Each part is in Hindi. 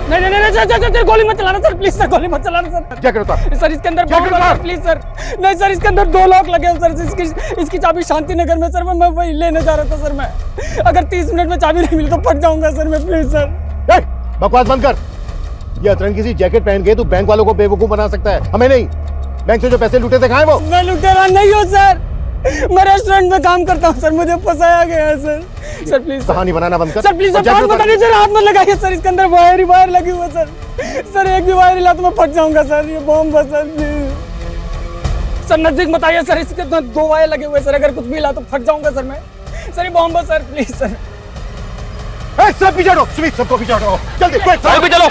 नहीं नहीं नहीं सर गोली मत चलाना सर, प्लीज सर गोली मत चलाना सर। क्या करता सर इसके अंदर सर प्लीज सर। नहीं सर इसके अंदर 2 लॉक लगे हैं सर, इसकी चाबी शांति नगर में सर, मैं वही लेने जा रहा था सर। मैं अगर 30 मिनट में चाबी नहीं मिली तो फट जाऊंगा सर मैं, प्लीज सर। बकवास बंद कर। ये अतरंगी सी जैकेट पहन के तू बैंक वालों को बेवकूफ बना सकता है, हमें नहीं। बैंक से जो पैसे लूटे थे कहाँ है वो? मैं लुटेरा नहीं हूँ सर, मैं रेस्टोरेंट में काम करता हूँ सर, मुझे फंसाया गया है सर। सर प्लीज कहानी बनाना बंद कर सर, प्लीज सर, हाथ मत लगाइए, हाथ मत लगाइए सर, इसके अंदर वायर ही वायर लगी हुई है सर, एक भी वायर हिला तो मैं फट जाऊंगा सर, ये बॉम्ब है सर, प्लीज सर नजदीक मत आइए सर, इसके अंदर 2 वायर लगे हुए सर, अगर कुछ भी हिला तो फट जाऊंगा सर मैं, सर ये बॉम्ब है सर, प्लीज सर। सब पीछे हटो, सुमित सबको पीछे हटो, जल्दी भी चलो।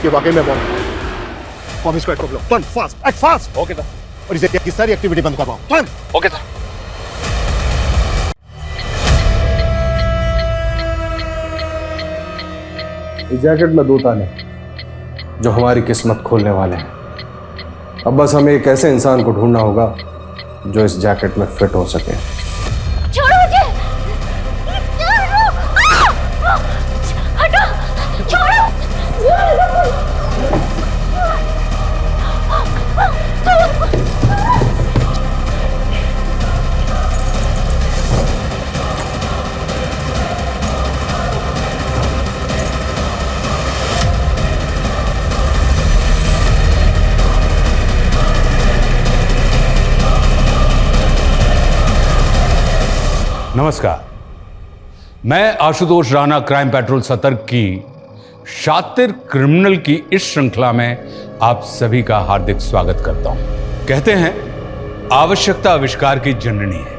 ये वाकई में बॉम्ब स्क्वाड को बुलाओ, turn fast, act fast. Okay sir. और इसे की सारी एक्टिविटी बंद करवाओ, टर्न। Okay sir. इस जैकेट में 2 ताले जो हमारी किस्मत खोलने वाले हैं। अब बस हमें एक ऐसे इंसान को ढूंढना होगा जो इस जैकेट में फिट हो सके। छोड़ो मुझे, हटो, छोड़ो। नमस्कार, मैं आशुतोष राणा क्राइम पेट्रोल सतर्क की शातिर क्रिमिनल की इस श्रृंखला में आप सभी का हार्दिक स्वागत करता हूं। कहते हैं आवश्यकता आविष्कार की जननी है,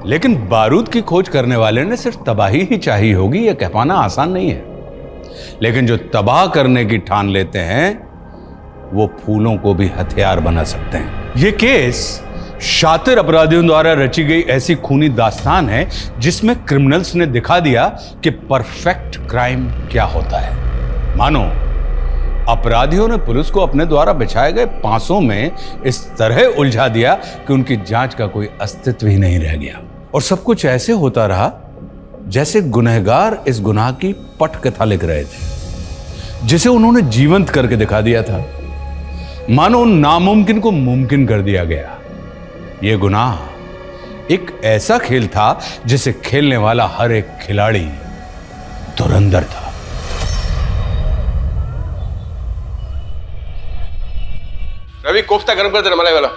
लेकिन बारूद की खोज करने वाले ने सिर्फ तबाही ही चाहिए होगी, यह कह पाना आसान नहीं है। लेकिन जो तबाह करने की ठान लेते हैं वो फूलों को भी हथियार बना सकते हैं। यह केस शातिर अपराधियों द्वारा रची गई ऐसी खूनी दास्तान है जिसमें क्रिमिनल्स ने दिखा दिया कि परफेक्ट क्राइम क्या होता है। मानो अपराधियों ने पुलिस को अपने द्वारा बिछाए गए पांसों में इस तरह उलझा दिया कि उनकी जांच का कोई अस्तित्व ही नहीं रह गया, और सब कुछ ऐसे होता रहा जैसे गुनहगार इस गुनाह की पटकथा लिख रहे थे, जिसे उन्होंने जीवंत करके दिखा दिया था। मानो उन नामुमकिन को मुमकिन कर दिया गया। यह गुनाह एक ऐसा खेल था जिसे खेलने वाला हर एक खिलाड़ी धुरंधर था। रवि कोफ्ता गर्म कर देना, मलाई वाला।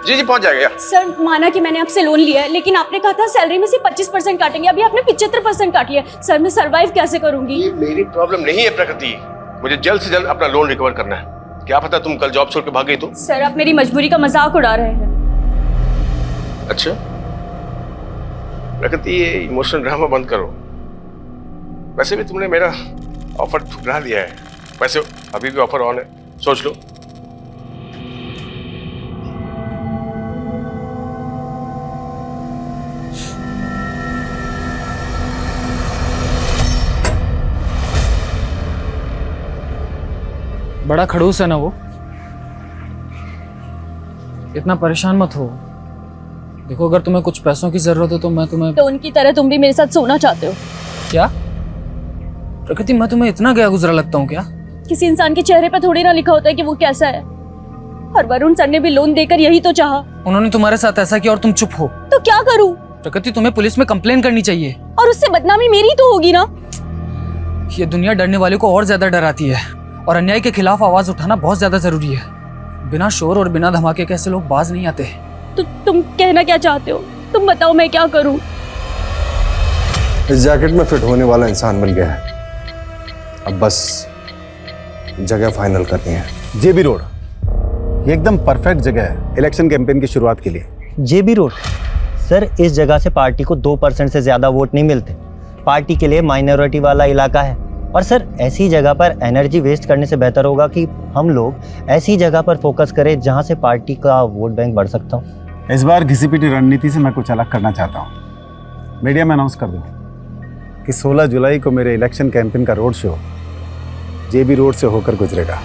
जी पहुंच जाएगा। सर माना कि मैंने आपसे लोन लिया है, लेकिन आपने कहा था सैलरी में से 25% काटेंगे, अभी आपने 75% काट लिया। सर मैं सरवाइव कैसे करूंगी? ये मेरी प्रॉब्लम नहीं है प्रकृति, मुझे जल्द से जल्द अपना लोन रिकवर करना है। क्या पता तुम कल जॉब छोड़ के भाग गई तो? सर आप मेरी मजबूरी का मजाक उड़ा रहे हैं। अच्छा प्रकृति, ये इमोशनल ड्रामा बंद करो। वैसे भी तुमने मेरा ऑफर ठुकरा दिया है, वैसे अभी भी ऑफर ऑन है, सोच लो। बड़ा खड़ूस है ना वो, इतना परेशान मत हो। देखो अगर तुम्हें कुछ पैसों की जरूरत हो तो मैं तुम्हें। तो उनकी तरह तुम भी मेरे साथ सोना चाहते हो क्या? प्रकृति मैं तुम्हें इतना गया गुजरा लगता हूँ क्या? किसी इंसान के चेहरे पर थोड़ी ना लिखा होता है कि वो कैसा है। और वरुण सर ने भी लोन देकर यही तो चाहा। उन्होंने तुम्हारे साथ ऐसा किया और तुम चुप हो। तो क्या करूं? प्रकृति तुम्हें पुलिस में कंप्लेन करनी चाहिए। और उससे बदनामी मेरी तो होगी ना। ये दुनिया डरने वाले को और ज्यादा डराती है, और अन्याय के खिलाफ आवाज उठाना बहुत ज्यादा जरूरी है। बिना शोर और बिना धमाके के ऐसे लोग बाज नहीं आते। तो तुम कहना क्या चाहते हो? तुम बताओ मैं क्या करूं? इस जैकेट में फिट होने वाला इंसान बन गया है, अब बस जगह फाइनल करनी है। जेबी रोड ये एकदम परफेक्ट जगह है इलेक्शन कैंपेन की शुरुआत के लिए। जेबी रोड सर, इस जगह से पार्टी को 2% से ज्यादा वोट नहीं मिलते। पार्टी के लिए माइनॉरिटी वाला इलाका है, और सर ऐसी जगह पर एनर्जी वेस्ट करने से बेहतर होगा कि हम लोग ऐसी जगह पर फोकस करें जहां से पार्टी का वोट बैंक बढ़ सकता हो। इस बार घिसी पिटी रणनीति से मैं कुछ अलग करना चाहता हूँ। मीडिया में अनाउंस कर दूँ कि 16 जुलाई को मेरे इलेक्शन कैंपेन का रोड शो जेबी रोड से होकर गुजरेगा।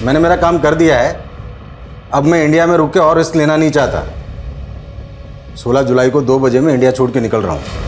मैंने मेरा काम कर दिया है, अब मैं इंडिया में रुक के और रिस्क लेना नहीं चाहता। 16 जुलाई को 2 बजे मैं इंडिया छोड़ के निकल रहा हूँ।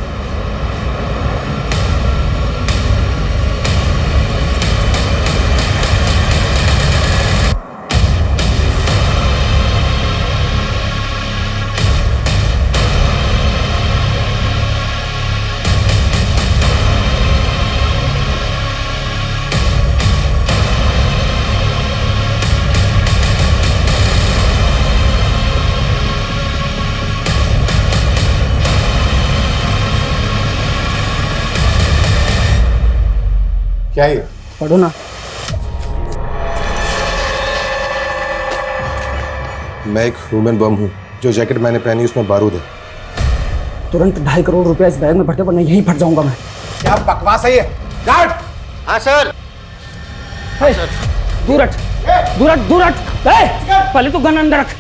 क्या है? पढ़ो ना। मैं एक ह्यूमन बम हूँ। जो जैकेट मैंने पहनी उसमें बारूद है। तुरंत 2.5 करोड़ रुपया इस बैग में भरते, वरना यहीं फट जाऊंगा मैं। क्या बकवास है ये? गार्ड! हाँ सर। दूर हट, दूर हट, दूर हट। पहले तो गन अंदर रख,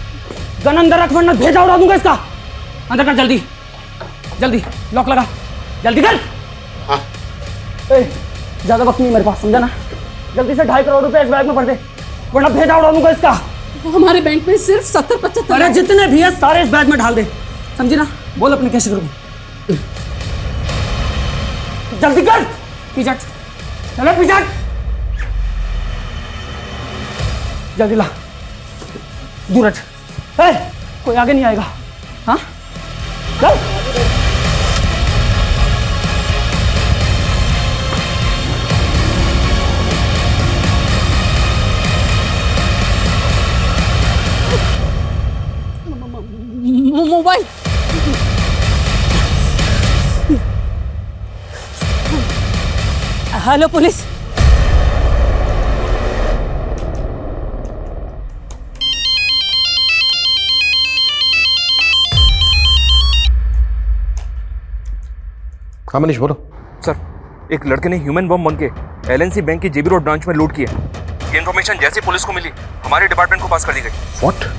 गन अंदर रख, वरना भेजा उड़ा दूंगा इसका। अंदर कर, जल्दी जल्दी, लॉक लगा, जल्दी कर। हाँ। ज्यादा वक्त नहीं मेरे पास, समझा ना? जल्दी से 2.5 करोड़ रुपए इस बैग में भर दे, वरना भेजा उड़ा दूंगा इसका। हमारे बैंक में सिर्फ 70-75। अरे जितने भी है सारे इस बैग में ढाल दे, समझी ना? बोल अपने कैशियर को, जल्दी कर। पीछे चलो, पीछे जल्दी ला, दूर हट। कोई आगे नहीं आएगा। हाँ चल। मोबाइल। Hello police. हाँ मनीष बोलो। सर, एक लड़के ने ह्यूमन बम बन के एलएनसी बैंक की जेबी रोड ब्रांच में लूट की है। ये इन्फॉर्मेशन जैसे पुलिस को मिली, हमारे डिपार्टमेंट को पास कर दी गई। व्हाट?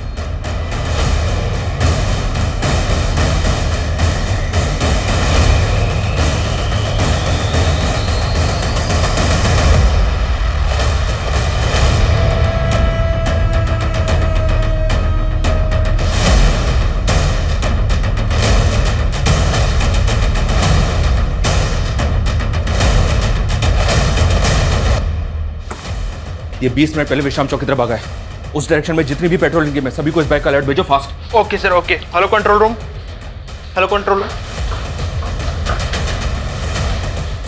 ये 20 मिनट पहले विश्राम चौक की तरफ भागा है। उस डायरेक्शन में जितनी भी पेट्रोलिंग टीम है, सभी को इस बाइक का अलर्ट भेजो fast. Okay sir, okay. Hello control room, hello control room.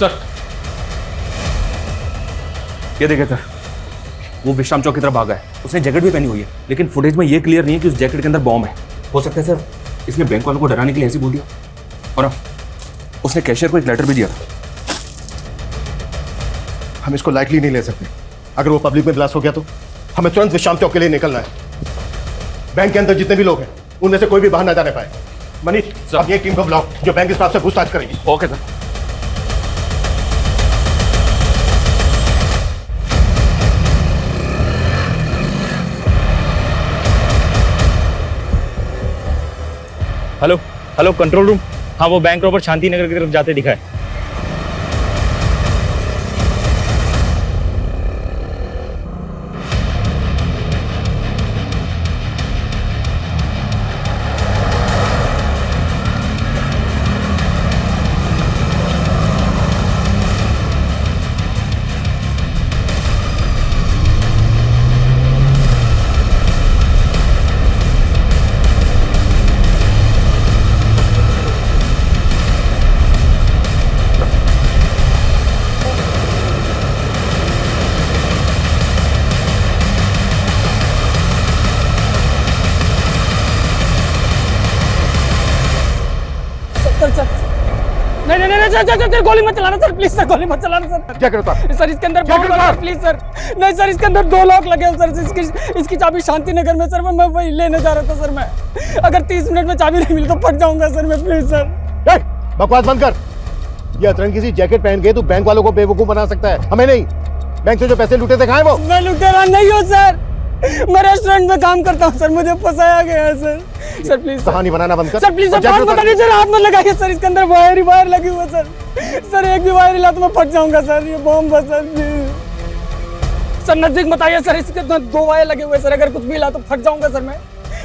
Sir, ये देखे सर, वो विश्राम चौक की तरफ भागा है। उसने जैकेट भी पहनी हुई है, लेकिन फुटेज में ये क्लियर नहीं है कि उस जैकेट के अंदर बॉम्ब है। हो सकता है सर इसने बैंक वालों को डराने के लिए ऐसे बोल दिया। और उसने कैशियर को एक लेटर भी दिया था। हम इसको लाइटली नहीं ले सकते। अगर वो पब्लिक में ब्लास्ट हो गया तो हमें तुरंत विश्राम चौक के लिए निकलना है। बैंक के अंदर जितने भी लोग हैं उनमें से कोई भी बाहर ना जाने पाए। मनीष, अब ये टीम को बुलाओ जो बैंक स्टाफ से पूछताछ करेगी। Okay sir. Hello hello control room. हाँ, वो बैंक रॉबर शांति नगर की तरफ जाते दिखा है। सर, गोली मत चलाना सर, प्लीज सर, गोली मत चलाना सर। क्या करता? सर इसके अंदर बम लगा है, प्लीज सर। नहीं सर, इसके अंदर 2 लॉक लगे हैं सर। इसकी चाबी शांति नगर में सर। मैं वही लेने जा रहा था सर। मैं अगर 30 मिनट में चाबी नहीं मिली तो फट जाऊंगा सर मैं, प्लीज सर। बकवास बंद कर। ये अतरंगी सी जैकेट पहन के तू बैंक वालों को बेवकूफ बना सकता है, हमें नहीं। बैंक से जो पैसे लूटे थे कहाँ है वो? मैं लुटेरा नहीं हूँ सर, मैं रेस्टोरेंट में काम करता हूँ सर। मुझे फंसाया गया है सर। सर प्लीज कहानी बनाना बंद कर सर, प्लीज सर, बात बताइए सर, हाथ मत लगाइए सर। इसके अंदर वायर ही वायर लगी हुई है सर। सर एक भी वायर हिला तो मैं फट जाऊंगा सर। ये बॉम्ब है सर, प्लीज सर नजदीक मत आइए सर, इसके तो 2 वायर लगे हुए सर, अगर कुछ भी हिला तो फट जाऊंगा सर मैं।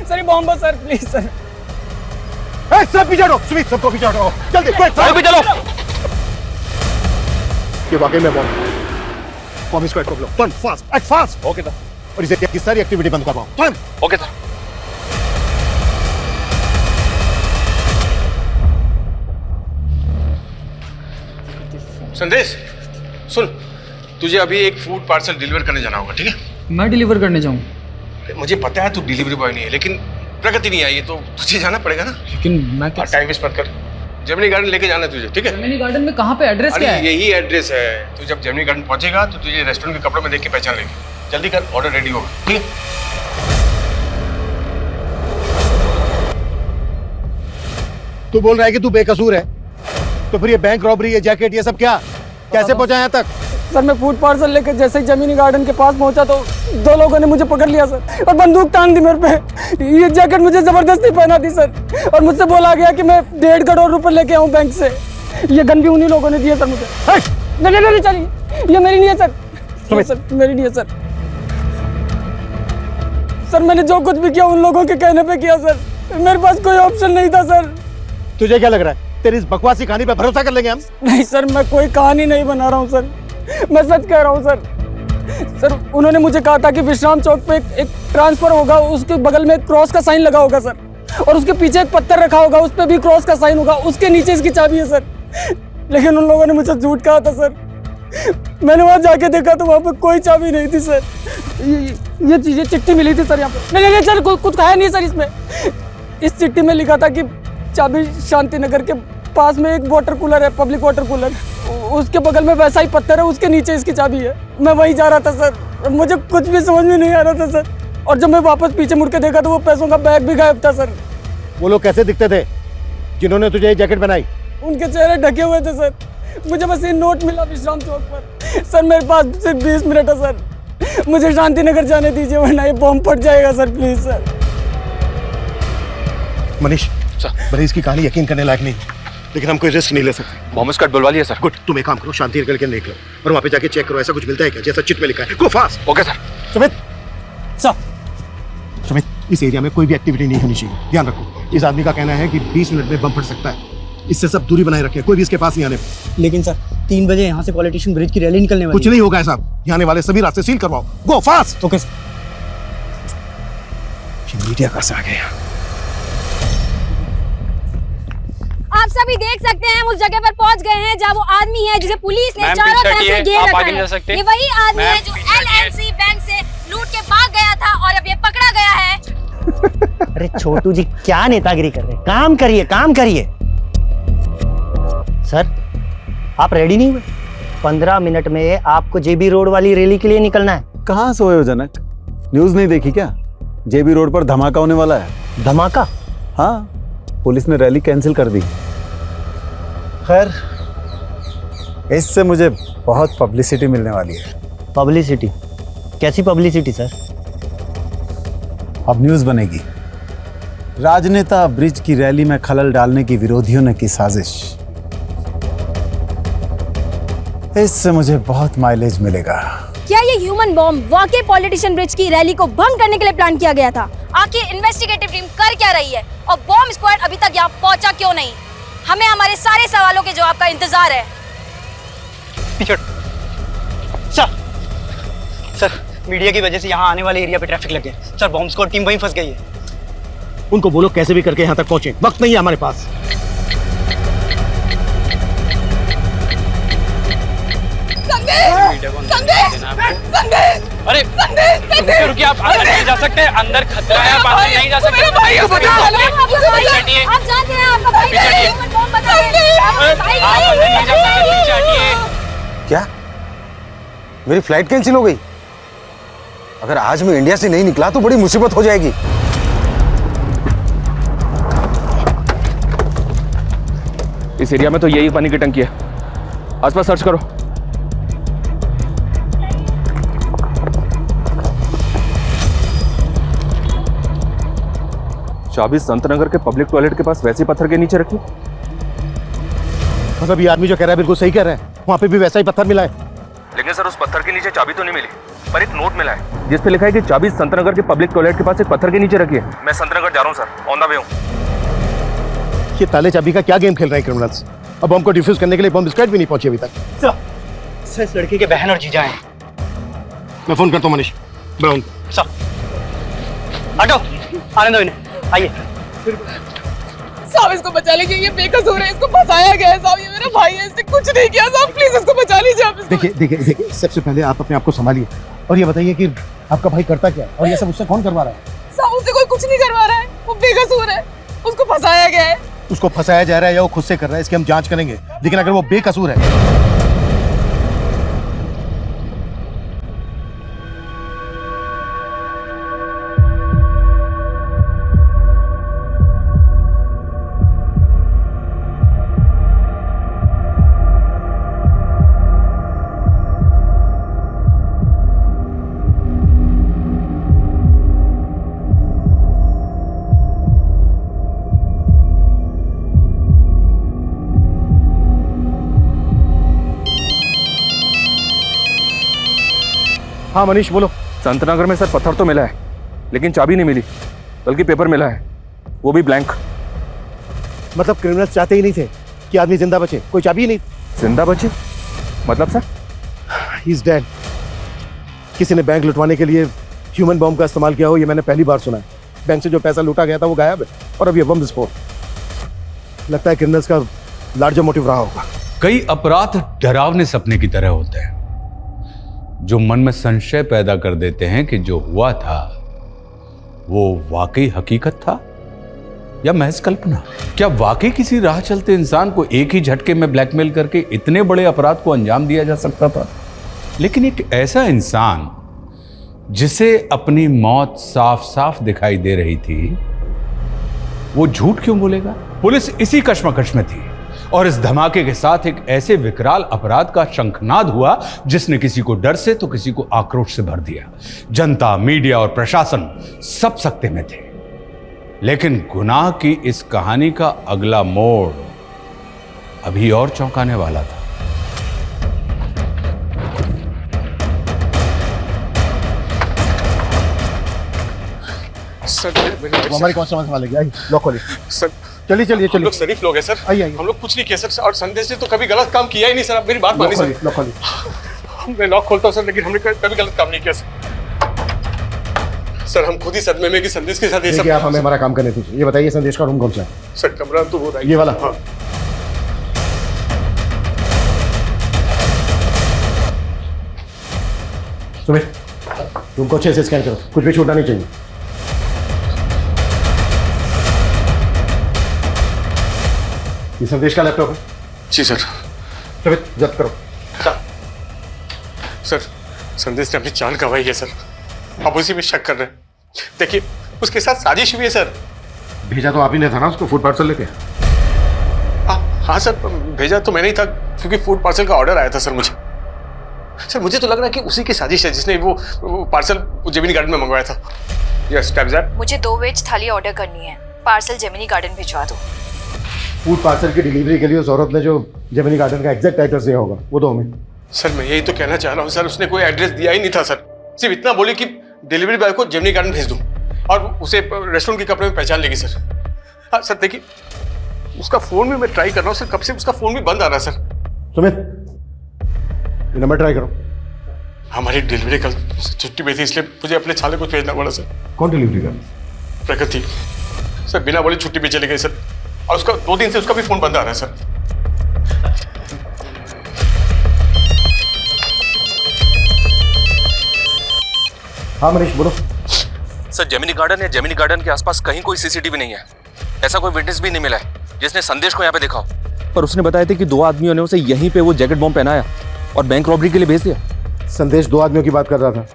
सर ये बॉम्ब है सर, प्लीज सर। सब पीछे हटो, सुमित सबको पीछे हटो, जल्दी अभी चलो। ये वाकई में बॉम्ब स्क्वाड को block, turn fast, act fast. Okay sir. और इसे की सारी एक्टिविटी बंद करवाओ, टर्न। Okay sir. संदेश सुन, तुझे अभी एक फूड पार्सल डिलीवर करने जाना होगा, ठीक है? मैं डिलीवर करने जाऊँ? मुझे पता है तू डिलीवरी बॉय नहीं है, लेकिन प्रगति नहीं आई है तो तुझे जाना पड़ेगा ना। लेकिन मैं टाइम वेस्ट मत कर, जेमिनी गार्डन लेके जाना है तुझे, ठीक है? जेमिनी गार्डन में कहाँ पे, एड्रेस क्या है? यही एड्रेस है। तू जब जेमिनी गार्डन पहुंचेगा तो तुझे रेस्टोरेंट के कपड़ों में देख के पहचान लेगी। जल्दी कर, ऑर्डर रेडी होगा, ठीक है? तू बोल रहा है कि तू बेकसूर है, तो फिर ये बैंक रॉबरी, ये जैकेट, ये सब क्या, कैसे पहुंचा यहाँ तक? सर मैं फूड पार्सल लेकर जैसे ही जेमिनी गार्डन के पास पहुंचा तो 2 लोगों ने मुझे पकड़ लिया सर, और बंदूक तान दी मेरे पे। ये जैकेट मुझे जबरदस्ती पहना दी सर, और मुझसे बोला गया कि मैं 1.5 करोड़ रुपए लेके आऊं बैंक से। ये गन भी उन्हीं लोगों ने दिया सर मुझे। नहीं चलिए, ये मेरी नहीं है सर, सर मेरी नहीं है सर। सर मैंने जो कुछ भी किया उन लोगों के कहने पे किया सर, मेरे पास कोई ऑप्शन नहीं था सर। तुझे क्या लग रहा है तेरी इस बकवासी कहानी पे भरोसा कर लेंगे हम? नहीं सर, मैं कोई कहानी नहीं बना रहा हूँ सर, मैं सच कह रहा हूँ सर। सर उन्होंने मुझे कहा था कि विश्राम चौक पे एक ट्रांसफर होगा, उसके बगल में एक क्रॉस का साइन लगा होगा सर, और उसके पीछे एक पत्थर रखा होगा, उस पर भी क्रॉस का साइन होगा, उसके नीचे इसकी चाबी है सर। लेकिन उन लोगों ने मुझे झूठ कहा था सर। मैंने वहाँ जाके देखा तो वहाँ पे कोई चाबी नहीं थी सर। ये चीजें चिट्ठी मिली थी सर यहाँ पे। नहीं सर, कुछ कहा नहीं सर इसमें। इस चिट्ठी में लिखा था कि चाबी शांति नगर के पास में एक वाटर कूलर है, पब्लिक वाटर कूलर, उसके बगल में वैसा ही पत्थर है, उसके नीचे इसकी चाबी है। मैं वहीं जा रहा था सर, मुझे कुछ भी समझ में नहीं आ रहा था सर। और जब मैं वापस पीछे मुड़ के देखा तो वो पैसों का बैग भी गायब था सर। वो लोग कैसे दिखते थे जिन्होंने तुझे ये जैकेट बनाई? उनके चेहरे ढके हुए थे सर। मुझे बस ये नोट मिला विश्राम चौक पर सर, मेरे पास सिर्फ 20 मिनट है सर, मुझे शांति नगर जाने दीजिए वरना ये बॉम्ब फट जाएगा सर, प्लीज सर। मनीष भले इसकी कहानी यकीन करने लायक नहीं, लेकिन हम कोई रिस्क नहीं ले सकते। बॉम्ब स्क्वाड बुलवा लिया सर। गुड, तुम एक काम करो, शांति नगर के निकलो और वहाँ पे जाके चेक करो ऐसा कुछ मिलता है क्या जैसा चिट में लिखा है। गो fast. Okay sir. Sumit sir, Sumit इस एरिया में कोई भी एक्टिविटी नहीं होनी चाहिए, ध्यान रखो। इस आदमी का कहना है कि 20 मिनट में बम फट सकता है, इससे सब दूरी बनाए रखें, कोई भी इसके पास नहीं आने। लेकिन सर 3 बजे यहाँ से पॉलिटिशियन ब्रिज की रैली निकलने वाली कुछ नहीं होगा ऐसा, यहाँ आने वाले सभी रास्ते सील करवाओ। गो फास्ट। Okay sir. मीडिया का आ गया। आप सभी देख सकते हैं हम उस जगह पर पहुंच गए हैं जहां वो आदमी है जिसे पुलिस ने चारों तरफ से घेर रखा है। ये वही आदमी है जो LNC बैंक से लूट के भाग गया था और अब ये पकड़ा गया है। अरे छोटू जी क्या नेतागिरी कर रहे हैं, काम करिए काम करिए। सर आप रेडी नहीं हुए? 15 मिनट में आपको जेबी रोड वाली रैली के लिए निकलना है। कहाँ सोए हो जनक, न्यूज नहीं देखी क्या? जेबी रोड पर धमाका होने वाला है। धमाका? हाँ, पुलिस ने रैली कैंसिल कर दी। खैर इससे मुझे बहुत पब्लिसिटी मिलने वाली है। पब्लिसिटी? कैसी पब्लिसिटी सर? अब न्यूज बनेगी, राजनेता ब्रिज की रैली में खलल डालने की विरोधियों ने की साजिश। इससे मुझे बहुत माइलेज मिलेगा। क्या ये ह्यूमन बॉम्ब वाकई पॉलिटिशियन ब्रिज की रैली को भंग करने के लिए प्लान किया गया था? आखिर इन्वेस्टिगेटिव टीम कर क्या रही है और बॉम्ब स्क्वाड अभी तक यहाँ पहुंचा क्यों नहीं? हमें हमारे सारे सवालों के जवाब का इंतजार है। सर मीडिया की वजह से यहाँ आने वाले एरिया पे ट्रैफिक लग गया सर, बॉम्ब स्क्वाड टीम वहीं फंस गई है। उनको बोलो कैसे भी करके यहाँ तक पहुंचे, वक्त नहीं है हमारे पास। अरे रुकिए, आप अंदर नहीं जा सकते, अंदर खतरा है, आप अंदर नहीं जा सकते। आप जानते हैं आपका भाई ह्यूमन बॉम्ब बता रहे हैं। क्या मेरी फ्लाइट कैंसिल हो गई? अगर आज मैं इंडिया से नहीं निकला तो बड़ी मुसीबत हो जाएगी। इस एरिया में तो यही पानी की टंकी है, आसपास सर्च करो। चाबी संत नगर के पब्लिक टॉयलेट के पास वैसे पत्थर के नीचे रखी। मतलब ये आदमी जो कह रहा है बिल्कुल सही कह रहा है, वहां पे भी वैसा ही पत्थर मिला है। लेकिन सर उस पत्थर के नीचे चाबी तो नहीं मिली, पर एक नोट मिला है जिस पे लिखा है कि चाबी संतनगर के पब्लिक टॉयलेट के पास एक पत्थर के नीचे रखी है। मैं संतनगर जा रहा हूँ सर, ऑन द वे हूँ। ये ताले चाबी का क्या गेम खेल रहे हैं क्रिमिनल्स? अब बम को डिफ्यूज करने के लिए बम स्क्वाड भी नहीं पहुंची अभी तक। सर इस लड़की के बहन और जीजा हैं। मैं फोन करता हूँ मनीष। ब्राउन सर हटो, आने दो इन्हें, आइए। साहब इसको बचा लीजिए, ये बेकसूर है, इसको फंसाया गया है साहब, ये मेरा भाई है, इसने कुछ नहीं किया साहब, प्लीज इसको बचा लीजिए आप। देखिए सबसे पहले आप अपने आप को संभालिए और ये बताइए कि आपका भाई करता क्या और ये सब उससे कौन करवा रहा है? साहब उससे कोई कुछ नहीं करवा रहा है, वो बेकसूर है, उसको फंसाया गया है। उसको फंसाया जा रहा है या वो खुद से कर रहा है, इसकी हम जांच करेंगे, लेकिन अगर वो बेकसूर है। हाँ मनीष बोलो। संतनगर में सर पत्थर तो मिला है, लेकिन चाबी नहीं मिली, बल्कि पेपर मिला है, वो भी ब्लैंक। मतलब क्रिमिनल्स चाहते ही नहीं थे कि आदमी जिंदा बचे, कोई चाबी ही नहीं। जिंदा बचे मतलब सर? He is dead. किसी ने बैंक लुटवाने के लिए ह्यूमन बॉम्ब का इस्तेमाल किया हो, ये मैंने पहली बार सुना है। बैंक से जो पैसा लूटा गया था वो गायब है और अब ये बम विस्फोट। लगता है क्रिमिनल्स का लार्जर मोटिव रहा होगा। कई अपराध डरावने सपने की तरह होते हैं जो मन में संशय पैदा कर देते हैं कि जो हुआ था वो वाकई हकीकत था या महज कल्पना। क्या वाकई किसी राह चलते इंसान को एक ही झटके में ब्लैकमेल करके इतने बड़े अपराध को अंजाम दिया जा सकता था? लेकिन एक ऐसा इंसान जिसे अपनी मौत साफ साफ दिखाई दे रही थी, वो झूठ क्यों बोलेगा? पुलिस इसी कश्मकश में थी और इस धमाके के साथ एक ऐसे विकराल अपराध का शंखनाद हुआ जिसने किसी को डर से तो किसी को आक्रोश से भर दिया। जनता, मीडिया और प्रशासन सब सकते में थे। लेकिन गुनाह की इस कहानी का अगला मोड़ अभी और चौंकाने वाला था। सर हमारी कौन सा संभाल लेगी? लॉक खोलिए सर। चलिए चलिए हम चलिए। लोग शरीफ लोग हैं सर, आइए आइए। हम लोग कुछ नहीं किया सर, और संदेश ने तो कभी गलत काम किया ही नहीं सर। आप मेरी बात मानिए सर। लॉक खोलिए। मैं लॉक खोलता हूँ सर, लेकिन हमने कभी गलत काम नहीं किया सर। सर हम खुद ही सदमे में कि संदेश के साथ ये सब। आप हमें हमारा काम करने दीजिए। ये बताइए संदेश का रूम कौन सा है? सर कमरा तो वो ये वाला। हाँ। सुमित रूम को अच्छे से स्कैन करो, कुछ भी छूटना नहीं चाहिए। ये संदेश का लैपटॉप है? जी सर। सुमित जब्त करो। सर संदेश ने अपनी जान गंवाई है सर, आप उसी में शक कर रहे हैं। देखिए उसके साथ साजिश हुई है सर। भेजा तो आप ही ने था ना उसको फूड पार्सल लेके? हाँ सर, भेजा तो मैंने ही था क्योंकि फूड पार्सल का ऑर्डर आया था सर मुझे। सर मुझे तो लग रहा है कि उसी की साजिश है जिसने वो पार्सल जेमिनी गार्डन में मंगवाया था। Yes that. मुझे 2 वेज थाली ऑर्डर करनी है, पार्सल जेमिनी गार्डन भिजवा दो। फूड पार्सल की डिलीवरी के लिए उस औरत ने जो जेमिनी गार्डन का एग्जैक्ट एड्रेस दिया होगा वो दो हमें। सर मैं यही तो कहना चाह रहा हूँ सर, उसने कोई एड्रेस दिया ही नहीं था सर। सिर्फ इतना बोली कि डिलीवरी बॉय को जेमिनी गार्डन भेज दूँ और उसे रेस्टोरेंट के कपड़े में पहचान लेगी सर। हाँ सर देखिए उसका फोन भी मैं ट्राई कर रहा हूँ सर, कब से उसका फोन भी बंद आ रहा है सर। सुमित ये नंबर ट्राई करो। हमारी डिलीवरी कल छुट्टी पे थी इसलिए मुझे अपने छाले को भेजना पड़ा सर। कौन डिलीवरी कर? प्रकृति सर, बिना बोले छुट्टी पे चले गए सर, और उसका 2 दिन से उसका भी फोन बंद आ रहा है सर। हाँ मनीष बोलो। सर जेमिनी गार्डन या जेमिनी गार्डन के आसपास कहीं कोई सीसीटीवी नहीं है, ऐसा कोई विटनेस भी नहीं मिला है जिसने संदेश को यहाँ पे देखा हो। पर उसने बताया था कि 2 आदमियों ने उसे यहीं पे वो जैकेट बॉम्ब पहनाया और बैंक रॉबरी के लिए भेज दिया। संदेश 2 आदमियों की बात कर रहा था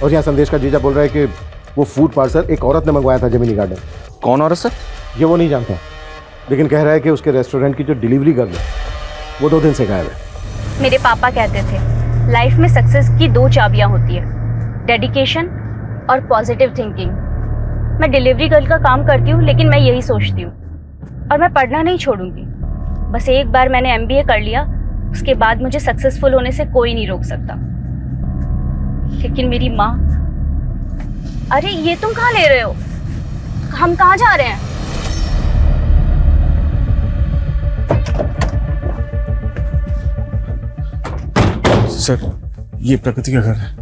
और यहाँ संदेश का जीजा बोल रहा है कि वो फूड पार्सल एक औरत ने मंगवाया था जेमिनी गार्डन। कौन औरत सर? ये वो नहीं जानता, लेकिन कह रहा है कि उसके रेस्टोरेंट की जो डिलीवरी गर्ल है वो 2 दिन से गायब है। मेरे पापा कहते थे लाइफ में सक्सेस की 2 चाबियां होती है, डेडिकेशन और पॉजिटिव थिंकिंग। मैं डिलीवरी गर्ल का काम करती हूँ, लेकिन मैं यही सोचती हूँ और मैं पढ़ना नहीं छोड़ूंगी। बस एक बार मैंने MBA कर लिया, उसके बाद मुझे सक्सेसफुल होने से कोई नहीं रोक सकता। लेकिन मेरी माँ। अरे ये तुम कहाँ ले रहे हो? हम कहाँ जा रहे हैं? सर, ये प्रकृति का घर है।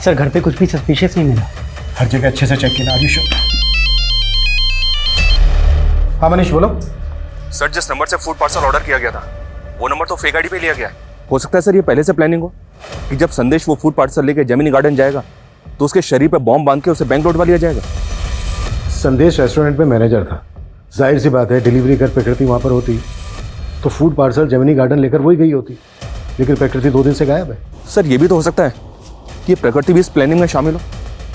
सर घर पे कुछ भी सस्पिशियस नहीं मिला। हर जगह अच्छे से चेक किया। आयुष, हाँ मनीष बोलो। सर, जिस नंबर से फूड पार्सल ऑर्डर किया गया था वो नंबर तो फेक आईडी पे लिया गया है। हो सकता है सर ये पहले से प्लानिंग हो कि जब संदेश वो फूड पार्सल लेके जेमिनी गार्डन जाएगा तो उसके शरीर पे बॉम्ब बांध के उसे बैंक लौटवा लिया जाएगा। संदेश रेस्टोरेंट में मैनेजर था, जाहिर सी बात है डिलीवरी कर प्रकृति वहाँ पर होती तो फूड पार्सल जेमिनी गार्डन लेकर वही गई होती, लेकिन प्रकृति 2 दिन से गायब है। सर ये भी तो हो सकता है कि प्रकृति भी इस प्लानिंग में शामिल हो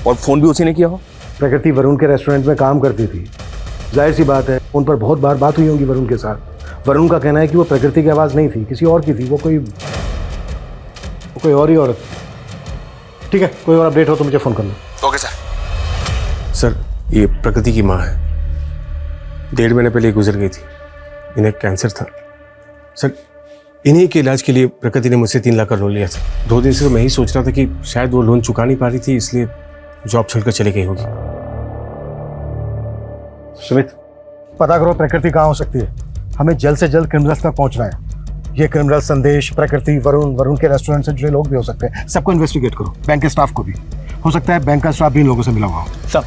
और फोन भी उसी ने किया हो। प्रकृति वरुण के रेस्टोरेंट में काम करती थी, जाहिर सी बात है उन पर बहुत बार बात हुई होगी वरुण के साथ। वरुण का कहना है कि वो प्रकृति की आवाज़ नहीं थी, किसी और की थी, वो कोई और ही औरत। ठीक है, कोई और अपडेट हो तो मुझे फ़ोन करना। Okay sir. सर, ये प्रकृति की माँ है, 1.5 महीने पहले गुजर गई थी, इन्हें कैंसर था। सर, इन्हीं के इलाज के लिए प्रकृति ने मुझसे 3 लाख का लोन लिया था। 2 दिन से तो मैं ही सोच रहा था कि शायद वो लोन चुका नहीं पा रही थी, इसलिए जॉब छोड़कर चली गई होगी। सुमित, पता करो प्रकृति कहाँ हो सकती है। हमें जल्द से जल्द क्रिमिनल्स तक पहुंचना है। ये क्रिमिनल संदेश, प्रकृति, वरुण के रेस्टोरेंट से जुड़े लोग भी हो सकते हैं। सबको इन्वेस्टिगेट करो, बैंक के स्टाफ को भी। हो सकता है बैंक का स्टाफ भी इन लोगों से मिला हुआ हो। सब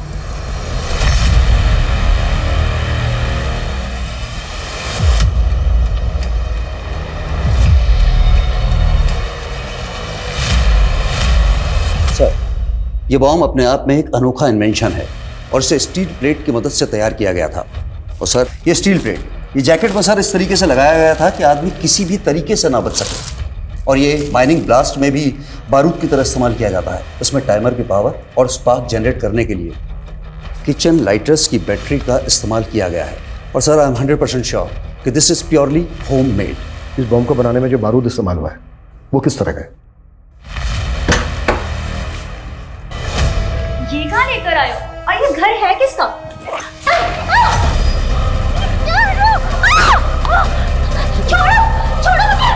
ये बॉम्ब अपने आप में एक अनोखा इन्वेंशन है और इसे स्टील प्लेट की मदद से तैयार किया गया था। और सर, ये स्टील प्लेट, ये जैकेट में सर इस तरीके से लगाया गया था कि आदमी किसी भी तरीके से ना बच सके। और ये माइनिंग ब्लास्ट में भी बारूद की तरह इस्तेमाल किया जाता है। इसमें टाइमर की पावर और स्पार्क जनरेट करने के लिए किचन लाइटर्स की बैटरी का इस्तेमाल किया गया है। और सर, आई एम 100% श्योर कि this is purely home made. इस बॉम्ब को बनाने में जो बारूद इस्तेमाल हुआ है वो किस तरह का है? ये कहाँ लेकर आए हो? और ये घर है किसका? छोड़ो, छोड़ो मुझे।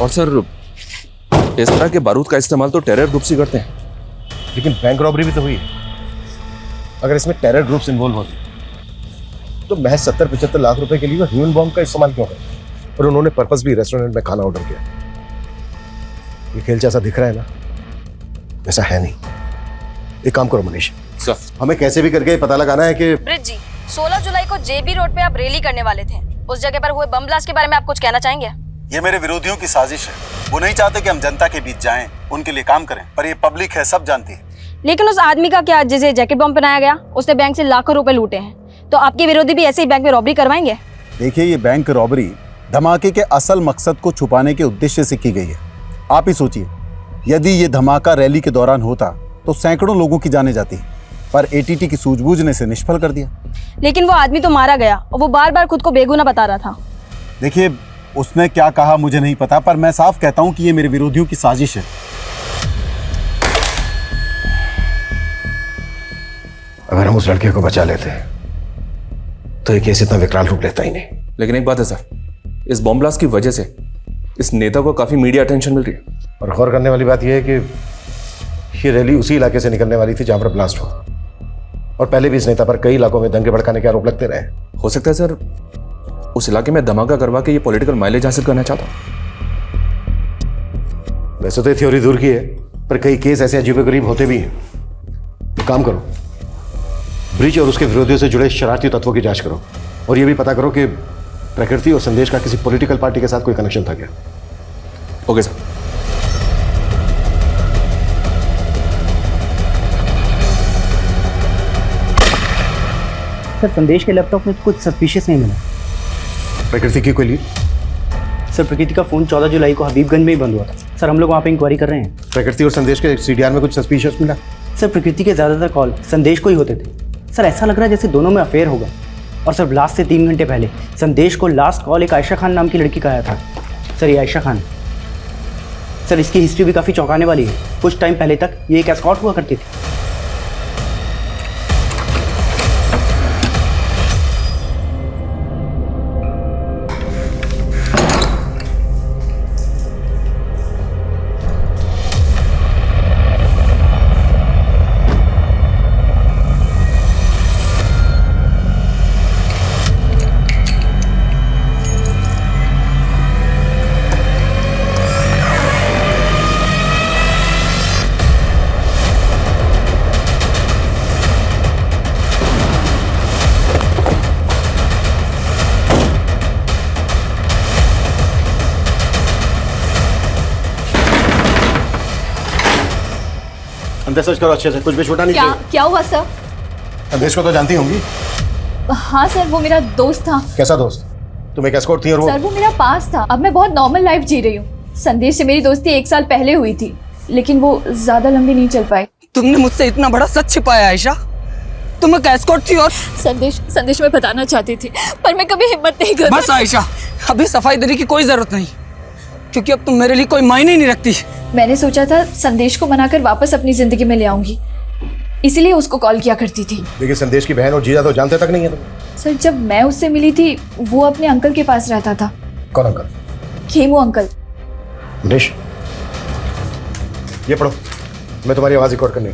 और सर, इस तरह के बारूद का इस्तेमाल तो टेरर ग्रुप्स ही करते हैं। लेकिन बैंक रॉबरी भी तो हुई है। अगर इसमें टेरर ग्रुप्स इन्वॉल्व होते तो महज 70-75 लाख रुपए के लिए वो ह्यूमन बॉम्ब का इस्तेमाल क्यों करते? और उन्होंने पर्पस भी रेस्टोरेंट में खाना ऑर्डर किया। ये खेल जैसा दिख रहा है ना, ऐसा है नहीं। एक काम करो मनीष, हमें कैसे भी करके पता लगाना है कि ब्रिज जी, 16 जुलाई को जेबी रोड पे आप रैली करने वाले थे। उस जगह पर हुए बम ब्लास्ट के बारे में आप कुछ कहना चाहेंगे? ये मेरे विरोधियों की साजिश है। वो नहीं चाहते कि हम जनता के बीच जाएं, उनके लिए काम करें, पर ये पब्लिक है, सब जानती है। लेकिन उस आदमी का क्या, जिसे जैकेट बम पहनाया गया, उसने बैंक से लाखों रुपए लूटे हैं। तो आपके विरोधी भी ऐसे ही बैंक में रॉबरी करवाएंगे? देखिए, ये बैंक रॉबरी धमाके के असल मकसद को छुपाने के उद्देश्य से की गई है। आप ही सोचिए, यदि ये धमाका रैली के दौरान होता तो सैकड़ों लोगों की जाने जाती, पर एटीटी की सूझबूझ ने इसे निष्फल कर दिया। लेकिन वो आदमी तो मारा गया और वो बार बार खुद को बेगुनाह बता रहा था। देखिए, उसने क्या कहा मुझे नहीं पता, पर मैं साफ कहता हूं कि ये मेरे विरोधियों की साजिश है। अगर हम उस लड़के को बचा लेते तो ये केस इतना विकराल रूप लेता ही नहीं। लेकिन एक बात है सर, इस बॉम्ब ब्लास्ट की वजह से इस नेता को काफी मीडिया अटेंशन मिल रही है। और गौर करने वाली बात यह है कि ये रैली उसी इलाके से निकलने वाली थी जहां पर ब्लास्ट हुआ, और पहले भी इस नेता पर कई इलाकों में दंगे भड़काने के आरोप लगते रहे। हो सकता है सर उस इलाके में धमाका करवा के ये पॉलिटिकल माइलेज हासिल करना चाहता हूं। वैसे तो ये थ्योरी दूर की है, पर कई केस ऐसे अजीबोगरीब होते भी हैं। तो काम करो, ब्रिज और उसके विरोधियों से जुड़े शरारती तत्वों की जांच करो, और ये भी पता करो कि प्रकृति और संदेश का किसी पॉलिटिकल पार्टी के साथ कोई कनेक्शन था क्या। Okay sir. सर, संदेश के लैपटॉप में कुछ सस्पिशियस नहीं मिला। प्रकृति की कोई लीड? सर प्रकृति का फ़ोन 14 जुलाई को हबीबगंज में ही बंद हुआ था। सर हम लोग वहाँ पे इंक्वायरी कर रहे हैं। प्रकृति और संदेश के सीडीआर में कुछ सस्पिशियस मिला? सर प्रकृति के ज़्यादातर कॉल संदेश को ही होते थे। सर ऐसा लग रहा है जैसे दोनों में अफेयर होगा। और सर ब्लास्ट से 3 घंटे पहले संदेश को लास्ट कॉल एक आयशा खान नाम की लड़की का आया था। सर ये आयशा खान, सर इसकी हिस्ट्री भी काफ़ी चौंकाने वाली है। कुछ टाइम पहले तक ये एक एस्कॉर्ट हुआ करती थी। अंदर सर्च करो अच्छे से, कुछ भी छोटा नहीं चाहिए। क्या हुआ सर? संदेश को तो जानती होंगी। हाँ सर, वो मेरा दोस्त था। कैसा दोस्त? तुम एक एस्कॉर्ट थी और सर वो मेरा पास था। अब मैं बहुत नॉर्मल लाइफ जी रही हूँ। संदेश से मेरी दोस्ती 1 साल पहले हुई थी, लेकिन वो ज्यादा लंबी नहीं चल पाई। तुमने मुझसे इतना बड़ा सच छिपाया आयशा। तुम एक एस्कॉर्ट थी और संदेश मैं बताना चाहती थी, पर मैं कभी हिम्मत नहीं कर। बस आयशा, अभी सफाई देने की कोई जरूरत नहीं, क्योंकि अब तुम मेरे लिए कोई मायने ही नहीं रखती। मैंने सोचा था संदेश को मनाकर वापस अपनी जिंदगी में ले आऊंगी, इसीलिए उसको कॉल किया करती थी। देखिए संदेश की बहन और जीजा तो जानते तक नहीं है तुम। सर जब मैं उससे मिली थी वो अपने अंकल के पास रहता था। कौन अंकल? खेमू अंकल। मनीष ये पढ़ो, मैं तुम्हारी आवाज रिकॉर्ड करनी।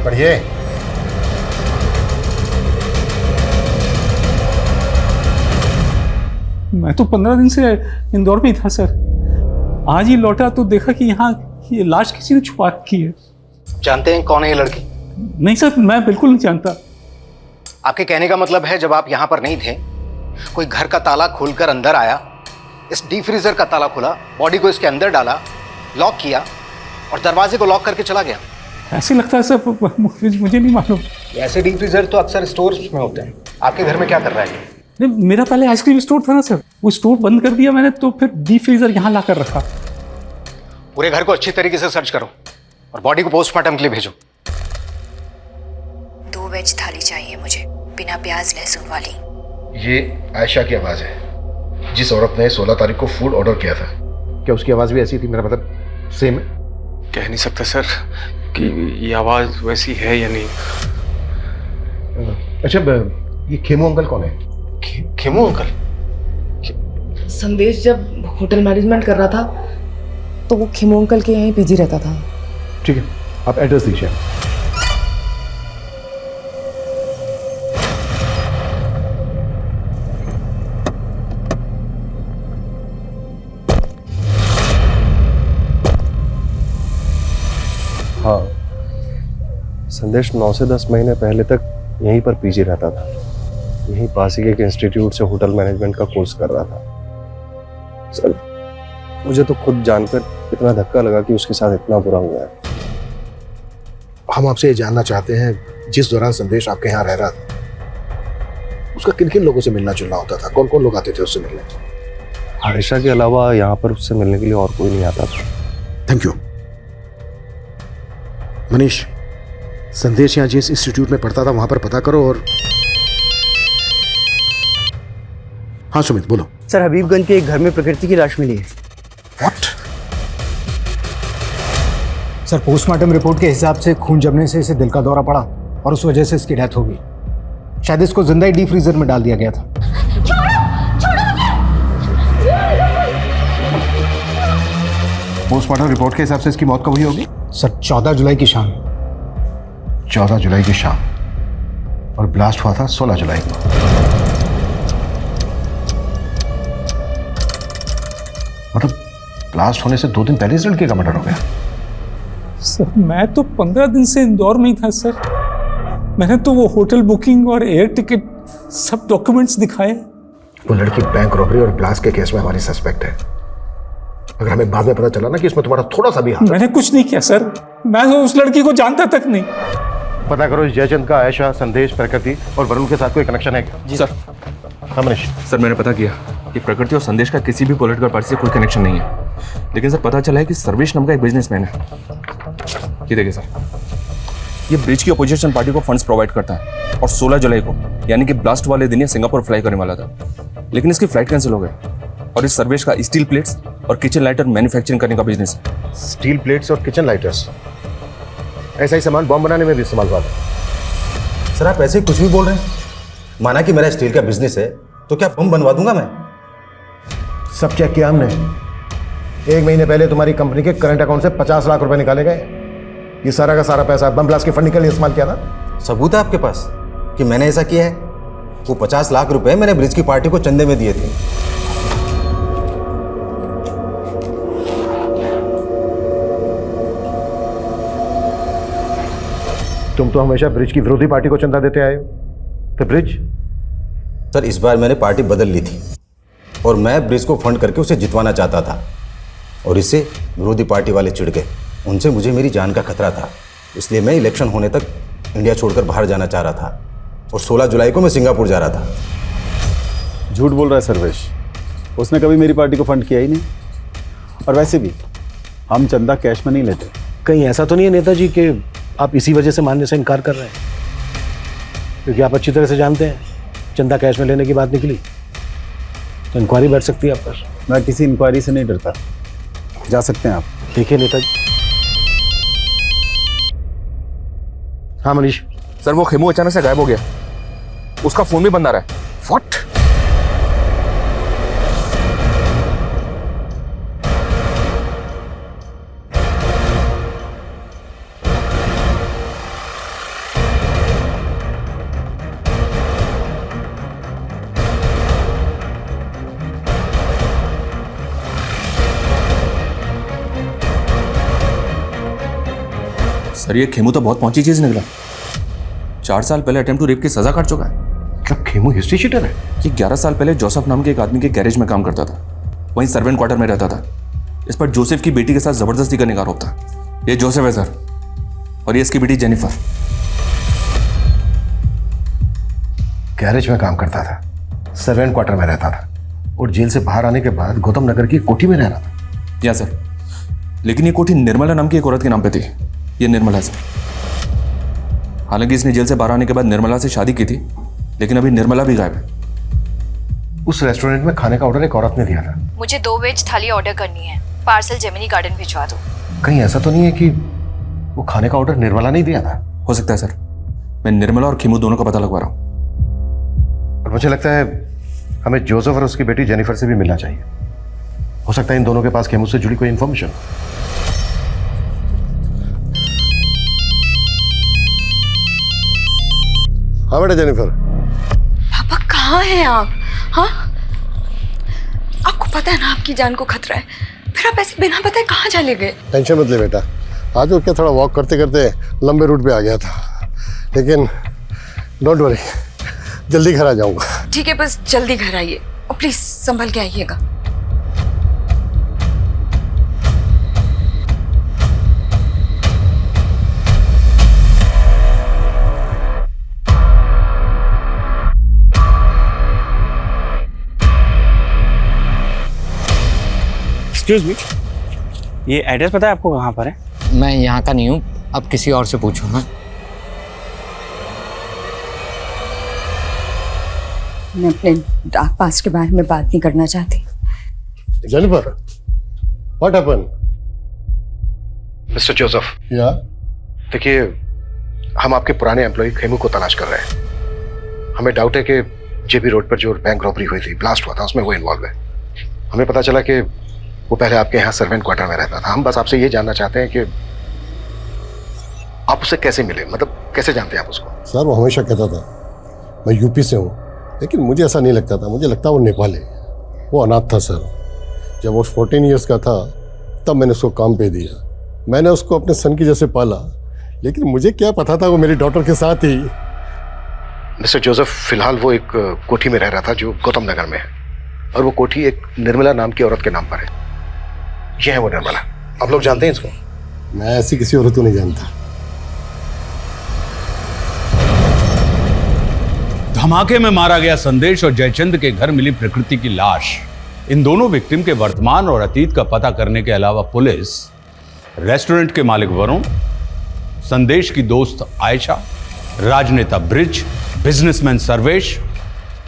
पढ़िए। मैं तो 15 दिन से इंदौर में ही था सर। आज ही लौटा तो देखा कि यहाँ ये लाश किसी ने छुपा रखी है। जानते हैं कौन है ये लड़की? नहीं सर, मैं बिल्कुल नहीं जानता। आपके कहने का मतलब है जब आप यहाँ पर नहीं थे, कोई घर का ताला खोलकर अंदर आया, इस डीप फ्रीजर का ताला खोला, बॉडी को इसके अंदर डाला, लॉक किया और दरवाजे को लॉक करके चला गया। ऐसे लगता है सर, मुझे नहीं मालूम। ऐसे डीप फ्रीजर तो अक्सर स्टोर्स में होते हैं। आपके घर में क्या कर रहा है? नहीं, मेरा पहले आइसक्रीम स्टोर था ना सर, वो स्टोर बंद कर दिया मैंने, तो फिर डीप फ्रीजर यहाँ ला कर रखा। पूरे घर को अच्छी तरीके से सर्च करो और बॉडी को पोस्टमार्टम के लिए भेजो। 2 वेज थाली चाहिए मुझे, बिना प्याज लहसुन वाली। ये आयशा की आवाज है, जिस औरत ने 16 तारीख को फूड ऑर्डर किया था। क्या उसकी आवाज भी ऐसी थी? मेरा मतलब सेम है? कह नहीं सकता सर कि ये आवाज वैसी है या नहीं। अच्छा ये खेमू अंकल कौन है? खेमू अंकल? संदेश जब होटल मैनेजमेंट कर रहा था तो वो खेमू अंकल के यहीं पीजी रहता था। ठीक है, आप एड्रेस दीजिए। हाँ, संदेश 9 से 10 महीने पहले तक यहीं पर पीजी रहता था। यहीं पास ही के एक इंस्टीट्यूट से होटल मैनेजमेंट का कोर्स कर रहा था। सर मुझे तो खुद जानकर इतना धक्का लगा कि उसके साथ इतना बुरा हुआ है। हम आपसे ये जानना चाहते हैं, जिस दौरान संदेश आपके यहाँ रह रहा था, उसका किन किन लोगों से मिलना जुलना होता था? कौन कौन लोग आते थे उससे मिलने? आयशा के अलावा यहाँ पर उससे मिलने के लिए और कोई नहीं आता था। Thank you. मनीष, संदेश यहाँ जिस इंस्टीट्यूट में पढ़ता था वहां पर पता करो। और हाँ सुमित बोलो। सर हबीबगंज के एक घर में प्रकृति की लाश मिली है। What? सर पोस्टमार्टम रिपोर्ट के हिसाब से खून जमने से इसे दिल का दौरा पड़ा और उस वजह से इसकी डेथ हो गई। शायद इसको जिंदा ही डीप फ्रीजर में डाल दिया गया था। पोस्टमार्टम रिपोर्ट के हिसाब से इसकी मौत कब हुई होगी? सर 14 जुलाई की शाम। 14 जुलाई की शाम, और ब्लास्ट हुआ था 16 जुलाई को। मतलब ब्लास्ट होने से 2 दिन पहले इस लड़के का मर्डर हो गया। सर मैं तो 15 दिन से इंदौर में ही था सर। मैंने तो वो होटल बुकिंग और एयर टिकट सब डॉक्यूमेंट्स दिखाए। वो लड़की बैंक रॉबरी और ब्लास्ट के केस में हमारी सस्पेक्ट है। अगर हमें बाद में पता चला ना कि इसमें तुम्हारा थोड़ा सा भी हाथ। मैंने कुछ नहीं किया सर, मैं तो उस लड़की को जानता तक नहीं। पता करो इस जयचंद का आयशा, संदेश, प्रकृति और वरुण के साथ कोई कनेक्शन है क्या? जी सर। हाँ मनीष। सर मैंने पता किया, ये प्रकृति और संदेश का किसी भी पॉलिटिकल पार्टी से कोई कनेक्शन नहीं है, लेकिन सर पता चला है कि सर्वेश नाम का एक बिजनेसमैन है। ये देखिए सर, ये ब्रिज की अपोजिशन पार्टी को फंड्स प्रोवाइड करता है और 16 जुलाई को यानी कि ब्लास्ट वाले दिन ये सिंगापुर फ्लाई करने वाला था, लेकिन इसकी फ्लाइट कैंसिल हो गई। और इस सर्वेश का स्टील प्लेट्स और किचन लाइटर मैन्युफैक्चरिंग करने का बिजनेस है। स्टील प्लेट्स और किचन लाइटर्स, ऐसा ही सामान बॉम्ब बनाने में भी इस्तेमाल हुआ था। सर आप ऐसे ही कुछ भी बोल रहे हैं। माना कि मेरा स्टील का बिजनेस है तो क्या बम बनवा दूंगा मैं? सब चेक किया हमने। 1 महीने पहले तुम्हारी कंपनी के करंट अकाउंट से 50 लाख रुपए निकाले गए। ये सारा का सारा पैसा बम ब्लास्ट के फंडिंग के लिए इस्तेमाल किया था। सबूत है आपके पास कि मैंने ऐसा किया है? वो 50 लाख रुपए मैंने ब्रिज की पार्टी को चंदे में दिए थे। तुम तो हमेशा ब्रिज की विरोधी पार्टी को चंदा देते आए हो, तो ब्रिज? सर इस बार मैंने पार्टी बदल ली थी और मैं ब्रिज को फंड करके उसे जितवाना चाहता था, और इससे विरोधी पार्टी वाले चिढ़ गए। उनसे मुझे मेरी जान का खतरा था, इसलिए मैं इलेक्शन होने तक इंडिया छोड़कर बाहर जाना चाह रहा था और 16 जुलाई को मैं सिंगापुर जा रहा था। झूठ बोल रहा है सर्वेश, उसने कभी मेरी पार्टी को फंड किया ही नहीं। और वैसे भी हम चंदा कैश में नहीं लेते। कहीं ऐसा तो नहीं है नेताजी कि आप इसी वजह से मानने से इनकार कर रहे हैं? क्योंकि आप अच्छी तरह से जानते हैं चंदा कैश में लेने की बात निकली तो इंक्वायरी बैठ सकती है आप पर। मैं किसी इंक्वायरी से नहीं डरता, जा सकते हैं आप। देखिए नेताजी। हाँ मनीष। सर वो खेमू अचानक से गायब हो गया, उसका फोन भी बंद आ रहा है। व्हाट? सर ये खेमू तो बहुत पहुंची चीज निकला। 4 साल पहले अटेम्प्ट टू रेप की सजा काट चुका है। मतलब खेमू हिस्ट्री शीटर है? ये 11 साल पहले जोसेफ नाम के एक आदमी के गैरेज में काम करता था, वहीं सर्वेंट क्वार्टर में रहता था। इस पर जोसेफ की बेटी के साथ जबरदस्ती करने का आरोप था। ये जोसेफ है सर, और ये इसकी बेटी जेनिफर। गैरेज में काम करता था, सर्वेंट क्वार्टर में रहता था, और जेल से बाहर आने के बाद गौतम नगर की कोठी में रह रहा था। या सर, लेकिन ये कोठी निर्मला नाम की एक औरत के नाम पे थी। ये निर्मला सर। हालांकि इसने जेल से बाहर आने के बाद निर्मला से शादी की थी, लेकिन अभी निर्मला भी गायब है। उस रेस्टोरेंट में खाने का ऑर्डर एक औरत ने दिया था। मुझे 2 वेज थाली ऑर्डर करनी है, पार्सल जेमिनी गार्डन भिजवा दो। कहीं ऐसा तो नहीं है कि वो खाने का ऑर्डर निर्मला ने दिया था? हो सकता है सर, मैं निर्मला और खेमू दोनों का पता लगवा रहा हूँ। और मुझे लगता है हमें जोसेफ और उसकी बेटी जेनिफर से भी मिलना चाहिए। हो सकता है इन दोनों के पास खेमू से जुड़ी कोई इंफॉर्मेशन। हाँ बेटा जेनिफर। पापा कहाँ हैं आप? हाँ, आपको पता है ना आपकी जान को खतरा है, फिर आप ऐसे बिना बताए कहाँ चले गए? टेंशन मत ले बेटा, आज उठ के थोड़ा वॉक करते करते लंबे रूट पे आ गया था, लेकिन डोंट वरी, जल्दी घर आ जाऊंगा। ठीक है, बस जल्दी घर आइए और प्लीज संभल के आइएगा। एक्सक्यूज मी, ये एड्रेस पता है आपको कहाँ पर है? मैं यहाँ का नहीं हूँ, अब किसी और से पूछो। हाँ, मैं अपने डार्क पास्ट के बारे में बात नहीं करना चाहती। Jennifer, what happened? Mister Joseph. या? देखिए, हम आपके पुराने एम्प्लॉय खेमू को तलाश कर रहे हैं। हमें डाउट है कि जेबी रोड पर जो बैंक रॉबरी हुई थी, ब्लास्ट हुआ था, उसमें वो इन्वॉल्व है। हमें पता चला कि वो पहले आपके यहाँ सर्वेंट क्वार्टर में रहता था। हम बस आपसे ये जानना चाहते हैं कि आप उससे कैसे मिले, मतलब कैसे जानते हैं आप उसको? सर वो हमेशा कहता था मैं यूपी से हूँ, लेकिन मुझे ऐसा नहीं लगता था। मुझे लगता वो नेपाली। वो अनाथ था सर। जब वो 14 ईयर्स का था तब मैंने उसको काम पे दिया। मैंने उसको अपने सन की जैसे पाला, लेकिन मुझे क्या पता था वो मेरी डॉटर के साथ ही। मिस्टर जोसेफ, फिलहाल वो एक कोठी में रह रहा था जो गौतम नगर में है, और वो कोठी एक निर्मला नाम की औरत के नाम पर है। ये है वो निर्मला। आप लोग जानते हैं इसको? मैं ऐसी किसी औरत को नहीं जानता। धमाके में मारा गया संदेश और जयचंद के घर मिली प्रकृति की लाश, इन दोनों विक्टिम के वर्तमान और अतीत का पता करने के अलावा पुलिस रेस्टोरेंट के मालिक वरुण, संदेश की दोस्त आयशा, राजनेता ब्रिज, बिजनेसमैन सर्वेश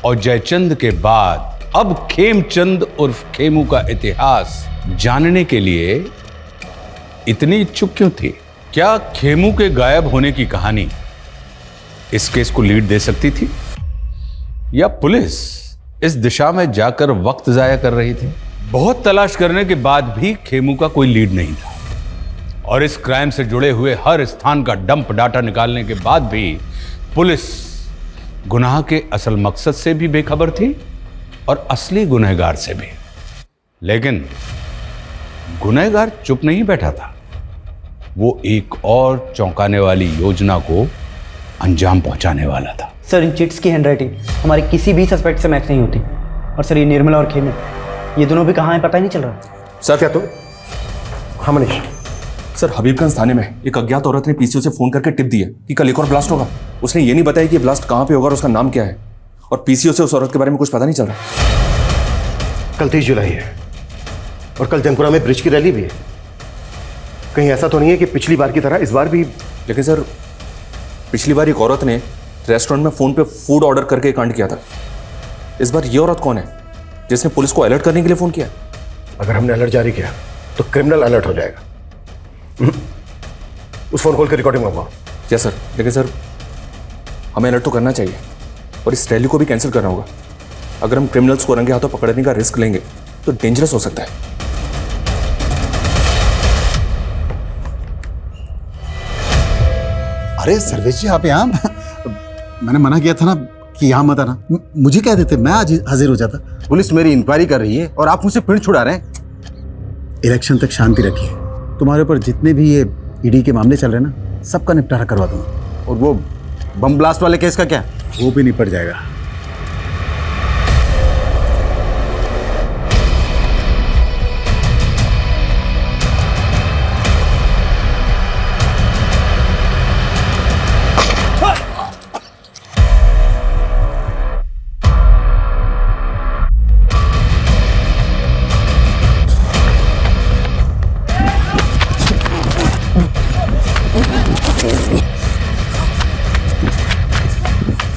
और जयचंद के बाद अब खेमचंद उर्फ खेमू का इतिहास जानने के लिए इतनी इच्छुक क्यों थी? क्या खेमू के गायब होने की कहानी इस केस को लीड दे सकती थी, या पुलिस इस दिशा में जाकर वक्त जाया कर रही थी? बहुत तलाश करने के बाद भी खेमू का कोई लीड नहीं था और इस क्राइम से जुड़े हुए हर स्थान का डंप डाटा निकालने के बाद भी पुलिस गुनाह के असल मकसद से भी बेखबर थी और असली गुनहगार से भी। लेकिन गुनहगार चुप नहीं बैठा था, वो एक और चौंकाने वाली योजना को अंजाम पहुंचाने वाला था। सर, इन चिट्स की हैंडराइटिंग हमारे किसी भी सस्पेक्ट से मैच नहीं होती। और सर, ये निर्मला और खेमू, ये दोनों भी कहाँ हैं पता ही नहीं चल रहा। सर क्या तो? हाँ मनीष। सर, हबीबगंज थाने में एक अज्ञात औरत ने पीसीओ से फोन करके टिप दी है कि कल एक और ब्लास्ट होगा। उसने ये नहीं बताया कि ब्लास्ट कहाँ पे होगा और उसका नाम क्या है, और पीसीओ से उस औरत के बारे में कुछ पता नहीं चल रहा। कल 30 जुलाई है और कल जंगपुरा में ब्रिज की रैली भी है। कहीं ऐसा तो नहीं है कि पिछली बार की तरह इस बार भी? लेकिन सर, पिछली बार एक औरत ने रेस्टोरेंट में फोन पे फूड ऑर्डर करके कांड किया था। इस बार ये औरत कौन है जिसने पुलिस को अलर्ट करने के लिए फोन किया? अगर हमने अलर्ट जारी किया तो क्रिमिनल अलर्ट हो जाएगा। उस फोन कॉल की रिकॉर्डिंग मंगवाओ। Yes sir. लेकिन सर, हमें अलर्ट तो करना चाहिए और इस रैली को भी कैंसिल करना होगा। अगर हम क्रिमिनल्स को रंगे हाथों पकड़ने का रिस्क लेंगे तो डेंजरस हो सकता है। अरे सर्वेश जी, आप यहाँ? मैंने मना किया था ना कि यहाँ मत आना। मुझे कह देते, मैं आज हाजिर हो जाता। पुलिस मेरी इंक्वायरी कर रही है और आप मुझसे पिंड छुड़ा रहे हैं। इलेक्शन तक शांति रखिए। तुम्हारे ऊपर जितने भी ये ईडी के मामले चल रहे हैं ना, सबका निपटारा करवा दूंगा। और वो बम ब्लास्ट वाले केस का क्या? वो भी निपट जाएगा।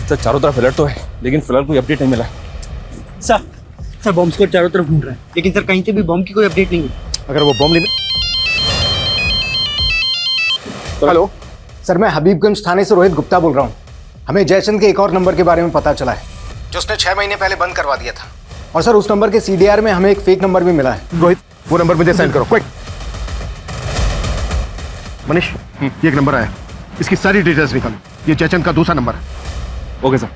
सर, चारों तरफ अलर्ट तो है, लेकिन फिलहाल कोई अपडेट नहीं मिला। सर बॉम्ब स्क्वाड चारों तरफ ढूंढ रहा है, लेकिन सर कहीं से भी बॉम्ब की कोई अपडेट नहीं है। अगर वो बॉम्ब नहीं। हेलो सर, मैं हबीबगंज थाने से रोहित गुप्ता बोल रहा हूँ। हमें जयचंद के एक और नंबर के बारे में पता चला है जो उसने 6 महीने पहले बंद करवा दिया था। और सर, उस नंबर के CDR में हमें एक फेक नंबर भी मिला है। रोहित, वो नंबर मुझे सेंड करो क्विक। मनीष, ये एक नंबर आया, इसकी सारी डिटेल्स निकालो। ये जयचंद का दूसरा नंबर है। Okay sir.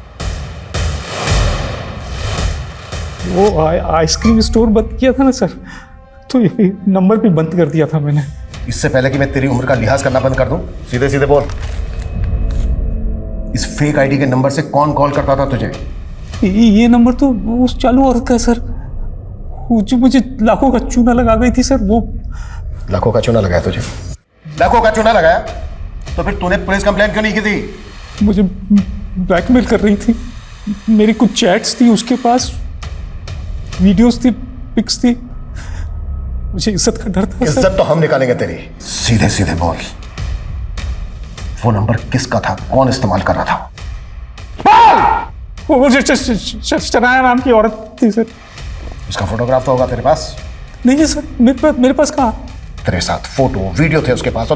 वो आइसक्रीम स्टोर बंद किया था ना सर, तो ये नंबर भी बंद कर दिया था मैंने। इससे पहले कि मैं तेरी उम्र का लिहाज करना बंद कर दूं, सीधे सीधे बोल, इस फेक आईडी के नंबर से कौन कॉल करता था तुझे? ये नंबर तो उस चालू औरत का सर, वो जो मुझे लाखों का चूना लगा गई थी सर। वो लाखों का चूना लगाया तुझे? लाखों का चूना लगाया तो फिर तूने पुलिस कंप्लेंट क्यों नहीं की थी? मुझे ब्लैकमेल कर रही थी। मेरी कुछ चैट्स थी उसके पास, वीडियोस थी, पिक्स थी। मुझे इज्जत का डर था। इज्जत तो हम निकालेंगे तेरी। सीधे सीधे बोल, वो नंबर किसका था, कौन इस्तेमाल कर रहा था? वो शनाया नाम की औरत थी सर। उसका फोटोग्राफ तो होगा तेरे पास? नहीं है सर, मेरे पास कहाँ? तेरे साथ फोटो वीडियो थे उसके पास। तो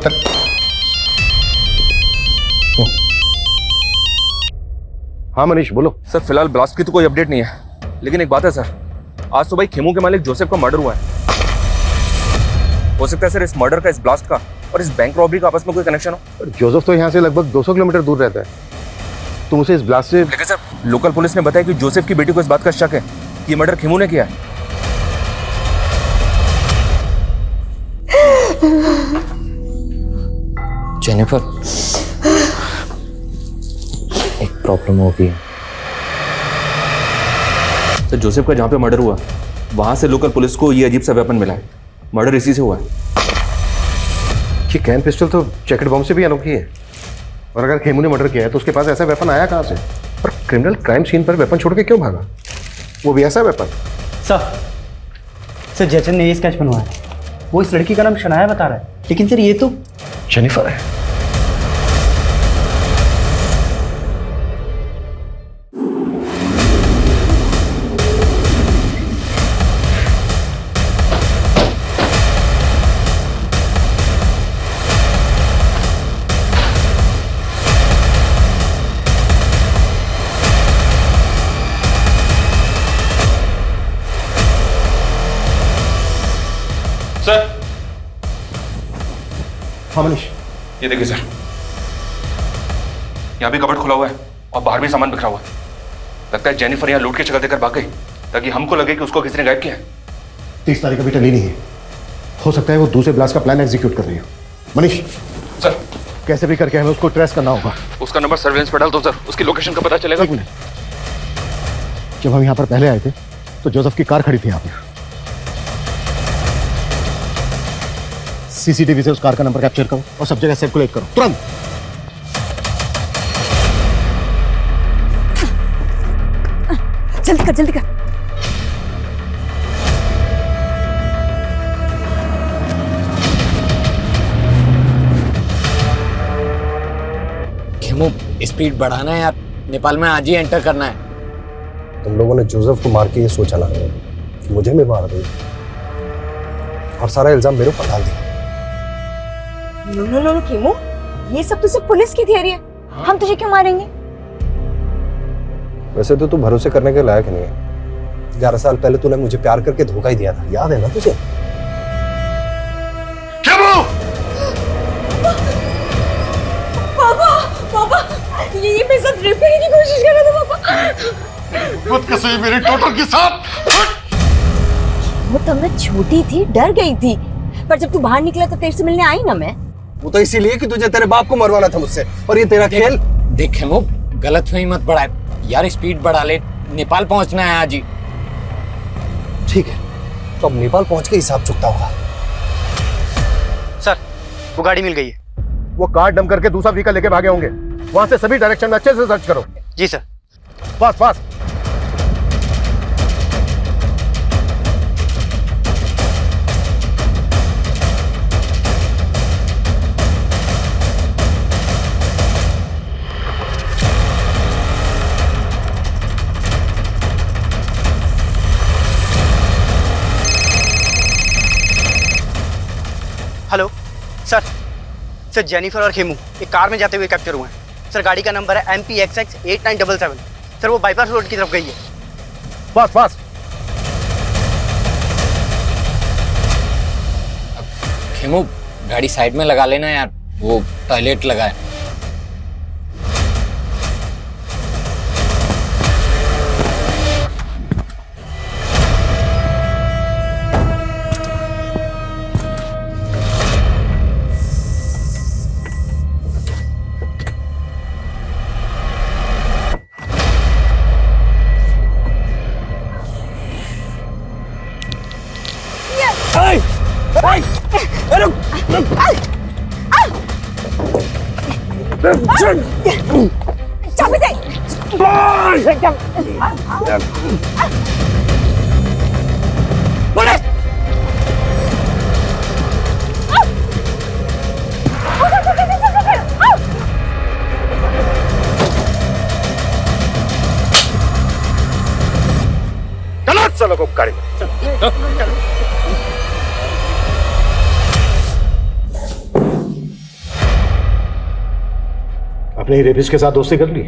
हाँ मनीष बोलो। सर, फिलहाल ब्लास्ट की तो कोई अपडेट नहीं है, लेकिन एक बात है सर, आज सुबह खेमू के मालिक जोसेफ का मर्डर हुआ है। हो सकता है सर इस मर्डर का, इस ब्लास्ट का और इस बैंक रॉबरी का आपस में कोई कनेक्शन हो। जोसेफ तो यहाँ से लगभग 200 किलोमीटर दूर रहता है, तुम उसे इस ब्लास्ट से। लेकिन सर, लोकल पुलिस ने बताया कि जोसेफ की बेटी को इस बात का शक है कि मर्डर खेमू ने किया है। जेनिफर, एक प्रॉब्लम हो गई। सर, जोसेफ का जहाँ पे मर्डर हुआ वहां से लोकल पुलिस को ये अजीब सा वेपन मिला है। मर्डर इसी से हुआ है। ये कैन पिस्टल तो जैकेट बॉम्ब से भी अनोखी है, और अगर खेमू ने मर्डर किया है तो उसके पास ऐसा वेपन आया कहाँ से? और क्रिमिनल क्राइम सीन पर वेपन छोड़ के क्यों भागा? वो भी ऐसा वेपन? सर जैचन ने ये स्केच बनवाया है। वो इस लड़की का नाम शनाया बता रहा है, लेकिन सर ये तो जेनिफर है। सर, हाँ मनीष, ये देखिए सर, यहाँ भी कबर्ड खुला हुआ है और बाहर भी सामान बिखरा हुआ है। लगता है जेनिफर यहाँ लूट की शक्ल देकर भाग गई ताकि हमको लगे कि उसको किसी ने गायब किया है। 30 तारीख अभी टली नहीं है, हो सकता है वो दूसरे ब्लास्ट का प्लान एग्जीक्यूट कर रही हो। मनीष सर, कैसे भी करके हमें उसको ट्रेस करना होगा। उसका नंबर सर्वेलेंस पर डाल दो सर, उसकी लोकेशन का पता चलेगा। एक मिनट, जब हम यहाँ पर पहले आए थे तो जोसेफ की कार खड़ी थी यहाँ पर। सीसीटीवी से उस कार का नंबर कैप्चर करो और सब जगह सर्कुलेट करो तुरंत। जल्दी कर, जल्दी कर। खेमू, स्पीड बढ़ाना है यार, नेपाल में आज ही एंटर करना है। तुम लोगों ने जोसेफ को मार के ये सोचा ना कि मुझे भी मार दे और सारा इल्जाम मेरे ऊपर डाल दिया। नो खेमू, ये सब तो सिर्फ पुलिस की थियरी है। हम तुझे क्यों मारेंगे? वैसे तो तू भरोसे करने के लायक नहीं है। 11 साल पहले तूने मुझे प्यार करके धोखा ही दिया था, याद है ना तुझे? पापा, ये मेरे साथ रेप करने की कोशिश कर रहा था पापा। बदकिस्मती मेरी टोटल के साथ। वो तब मैं छोटी थी, डर गई थी, पर जब तू बाहर निकला तो तेरे से मिलने आई ना मैं। वो तो इसीलिए कि तुझे तेरे बाप को मरवाना था मुझसे, और ये तेरा खेल। देख खेमू, गलतफहमी मत बढ़ा यार, स्पीड बढ़ा ले, नेपाल पहुंचना है आज ही। ठीक है, तो अब नेपाल पहुंच के हिसाब चुकता होगा। सर, वो गाड़ी मिल गई है। वो कार डंप करके दूसरा व्हीकल लेके भागे होंगे। वहां से सभी डायरेक्शन में अच्छे से सर्च करो। जी sir. Fast fast. Hello sir, Jennifer और खेमू एक कार में जाते हुए कैप्चर हुए हैं। सर, गाड़ी का नंबर है MPXX 8977। सर, वो बाईपास रोड की तरफ गई है। Fast fast. खेमू, गाड़ी साइड में लगा लेना यार, वो टॉयलेट लगा है। चाबी दे। पुलिस! चलो को गाड़ी में। अपने रेपिस्ट के साथ दोस्ती कर ली?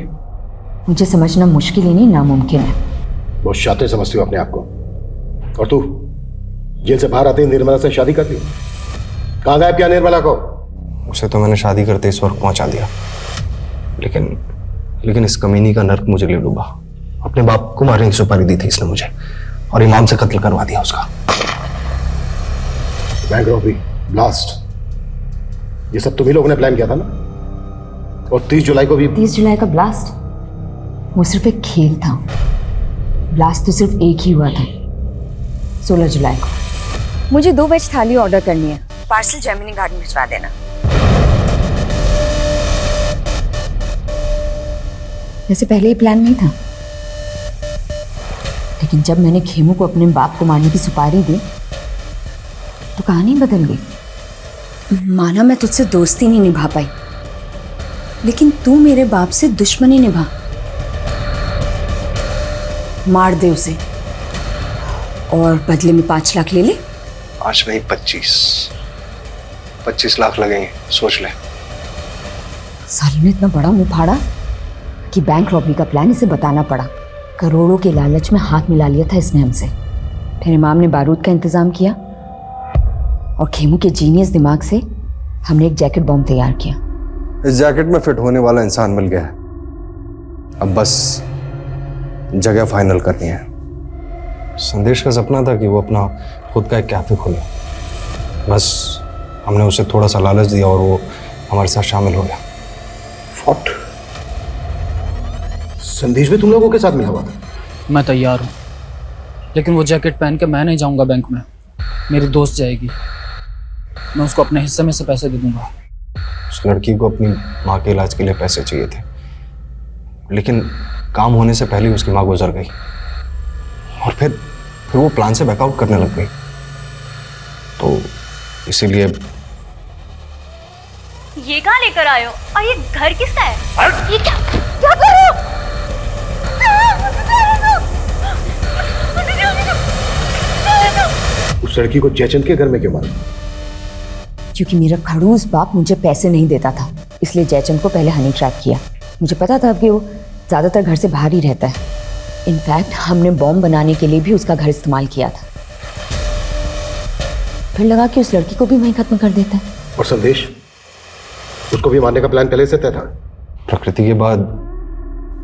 मुझे समझना मुश्किल ही नहीं, नामुमकिन है। बहुत शातिर समझती हो अपने आप को। और तू जेल से बाहर आते ही निर्मला से शादी कर ली? कहाँ गायब किया निर्मला को? उसे तो मैंने शादी करते इस वक्त पहुंचा दिया, लेकिन इस कमीनी का नर्क मुझे ले डूबा। अपने बाप को मारने की सुपारी दी थी इसने मुझे, और इमाम से कत्ल करवा दिया उसका। बैंक रॉबरी, ब्लास्ट, ये सब तुम्ही लोगों ने प्लान किया था ना? और 30 जुलाई को भी। 30 जुलाई का ब्लास्ट वो सिर्फ एक खेल था। ब्लास्ट तो सिर्फ एक ही हुआ था, 16 जुलाई को। मुझे 2 वेज थाली ऑर्डर करनी है, पार्सल जेमिनी गार्डन भिजवा देना। वैसे पहले ही प्लान नहीं था, लेकिन जब मैंने खेमू को अपने बाप को मारने की सुपारी दी तो कहानी बदल गई। माना मैं तुझसे दोस्ती नहीं निभा पाई, लेकिन तू मेरे बाप से दुश्मनी निभा। मार दे उसे और बदले में 5 लाख ले ले। 5 नहीं 25 लाख लगेंगे, सोच ले। साली ने इतना बड़ा मुंह फाड़ा कि बैंक रॉबरी का प्लान इसे बताना पड़ा। करोड़ों के लालच में हाथ मिला लिया था इसने हमसे। फिर इमाम ने बारूद का इंतजाम किया और खेमू के जीनियस दिमाग से हमने एक जैकेट बॉम्ब तैयार किया। इस जैकेट में फिट होने वाला इंसान मिल गया है, अब बस जगह फाइनल करनी है। संदेश का सपना था कि वो अपना खुद का एक कैफे खोले, बस हमने उसे थोड़ा सा लालच दिया और वो हमारे साथ शामिल हो गया। व्हाट? संदेश भी तुम लोगों के साथ मिला हुआ था? मैं तैयार हूँ, लेकिन वो जैकेट पहन के मैं नहीं जाऊंगा बैंक में, मेरी दोस्त जाएगी। मैं उसको अपने हिस्से में से पैसे दे दूंगा। उस लड़की को अपनी माँ के इलाज के लिए पैसे चाहिए थे, लेकिन काम होने से पहले उसकी माँ गुजर गई और फिर वो प्लान से बैकआउट करने लग गई। तो इसीलिए ये कहाँ लेकर आए हो और ये घर किसका है? ये क्या कर रहे हो? उस लड़की को जयचंद के घर में क्यों मारा? क्योंकि मेरा खड़ूस बाप मुझे पैसे नहीं देता था, इसलिए जयचंद को पहले हनी ट्रैप किया। मुझे पता था कि वो ज़्यादातर घर से बाहर ही रहता है। इनफैक्ट हमने बॉम्ब बनाने के लिए भी उसका घर इस्तेमाल किया था। फिर लगा कि उस लड़की को भी वहीं खत्म कर देता है। और संदेश, उसको भी मारने का प्लान पहले से तय था? प्रकृति के बाद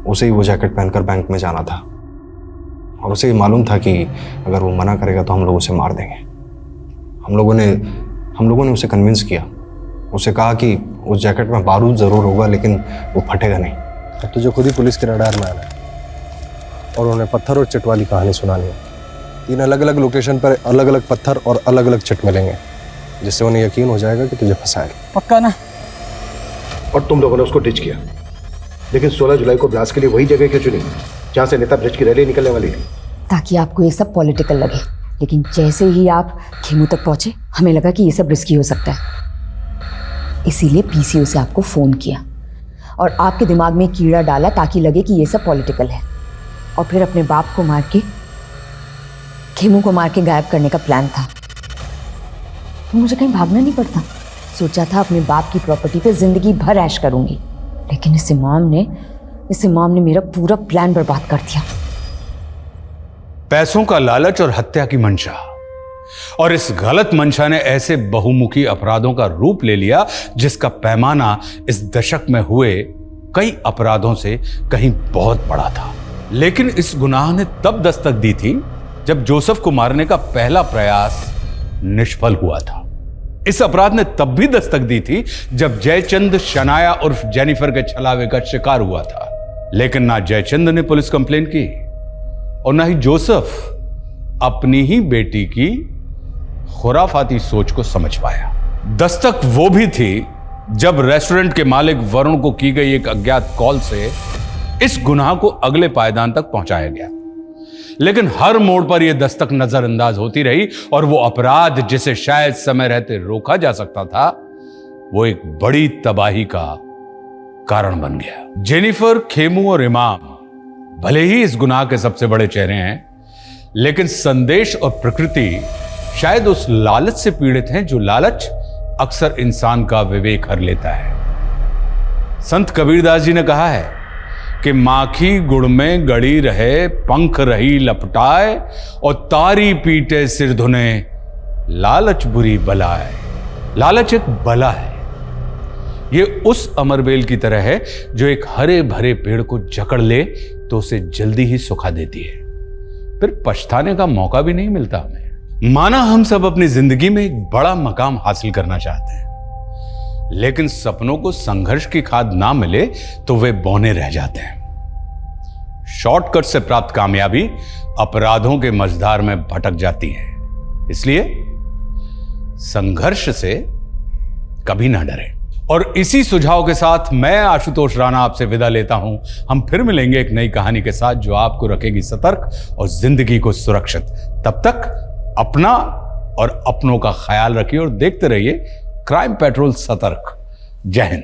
उसे ही वो जैकेट पहनकर बैंक में जाना था और उसे ये मालूम था कि अगर वो मना करेगा तो हम लोग उसे मार देंगे। हम लोगों ने उसे कन्विंस किया। उसे कहा कि उस जैकेट में बारूद जरूर होगा, लेकिन वो फटेगा नहीं। अब तुझे खुद ही पुलिस के रडार में आना है और उन्हें पत्थर और चिट वाली कहानी सुनानी है। 3 अलग अलग लोकेशन पर अलग अलग पत्थर और अलग अलग चिट मिलेंगे, जिससे उन्हें यकीन हो जाएगा कि तुझे फंसाएगा। पक्का ना? और तुम लोगों ने उसको डिच किया, लेकिन 16 जुलाई को ब्लास्ट के लिए वही जगह क्यों चुनी जहां से नेता ब्रिज की रैली निकलने वाली थी? ताकि आपको ये सब पॉलिटिकल लगे, लेकिन जैसे ही आप खेमू तक पहुंचे हमें लगा कि ये सब रिस्की हो सकता है। इसीलिए पीसीओ से आपको फ़ोन किया और आपके दिमाग में कीड़ा डाला ताकि लगे कि ये सब पॉलिटिकल है, और फिर अपने बाप को मार के खेमू को मार के गायब करने का प्लान था। तो मुझे कहीं भागना नहीं पड़ता। सोचा था अपने बाप की प्रॉपर्टी पे जिंदगी भर ऐश करूंगी, लेकिन इस इमाम ने मेरा पूरा प्लान बर्बाद कर दिया। पैसों का लालच और हत्या की मंशा, और इस गलत मंशा ने ऐसे बहुमुखी अपराधों का रूप ले लिया जिसका पैमाना इस दशक में हुए कई अपराधों से कहीं बहुत बड़ा था। लेकिन इस गुनाह ने तब दस्तक दी थी जब जोसेफ को मारने का पहला प्रयास निष्फल हुआ था। इस अपराध ने तब भी दस्तक दी थी जब जयचंद शनाया उर्फ जेनिफर के छलावे का शिकार हुआ था। लेकिन ना जयचंद ने पुलिस कंप्लेन की और ना ही जोसेफ अपनी ही बेटी की खुराफाती सोच को समझ पाया। दस्तक वो भी थी जब रेस्टोरेंट के मालिक वरुण को की गई एक अज्ञात कॉल से इस गुनाह को अगले पायदान तक पहुंचाया गया। लेकिन हर मोड़ पर यह दस्तक नजरअंदाज होती रही और वो अपराध जिसे शायद समय रहते रोका जा सकता था, वो एक बड़ी तबाही का कारण बन गया। जेनिफर, खेमू और इमाम भले ही इस गुनाह के सबसे बड़े चेहरे हैं, लेकिन संदेश और प्रकृति शायद उस लालच से पीड़ित हैं जो लालच अक्सर इंसान का विवेक हर लेता है। संत कबीरदास जी ने कहा है कि माखी गुड़ में गड़ी रहे, पंख रही लपटाए, और तारी पीटे सिर धुने, लालच बुरी बला है। लालच एक बला है। ये उस अमरबेल की तरह है जो एक हरे भरे पेड़ को जकड़ ले तो उसे जल्दी ही सुखा देती है, फिर पछताने का मौका भी नहीं मिलता हमें। माना हम सब अपनी जिंदगी में एक बड़ा मकाम हासिल करना चाहते हैं, लेकिन सपनों को संघर्ष की खाद ना मिले तो वे बौने रह जाते हैं। शॉर्टकट से प्राप्त कामयाबी अपराधों के मझधार में भटक जाती है। इसलिए संघर्ष से कभी ना डरें। और इसी सुझाव के साथ मैं आशुतोष राणा आपसे विदा लेता हूं। हम फिर मिलेंगे एक नई कहानी के साथ जो आपको रखेगी सतर्क और जिंदगी को सुरक्षित। तब तक अपना और अपनों का ख्याल रखिए और देखते रहिए क्राइम पेट्रोल सतर्क। जय हिंद।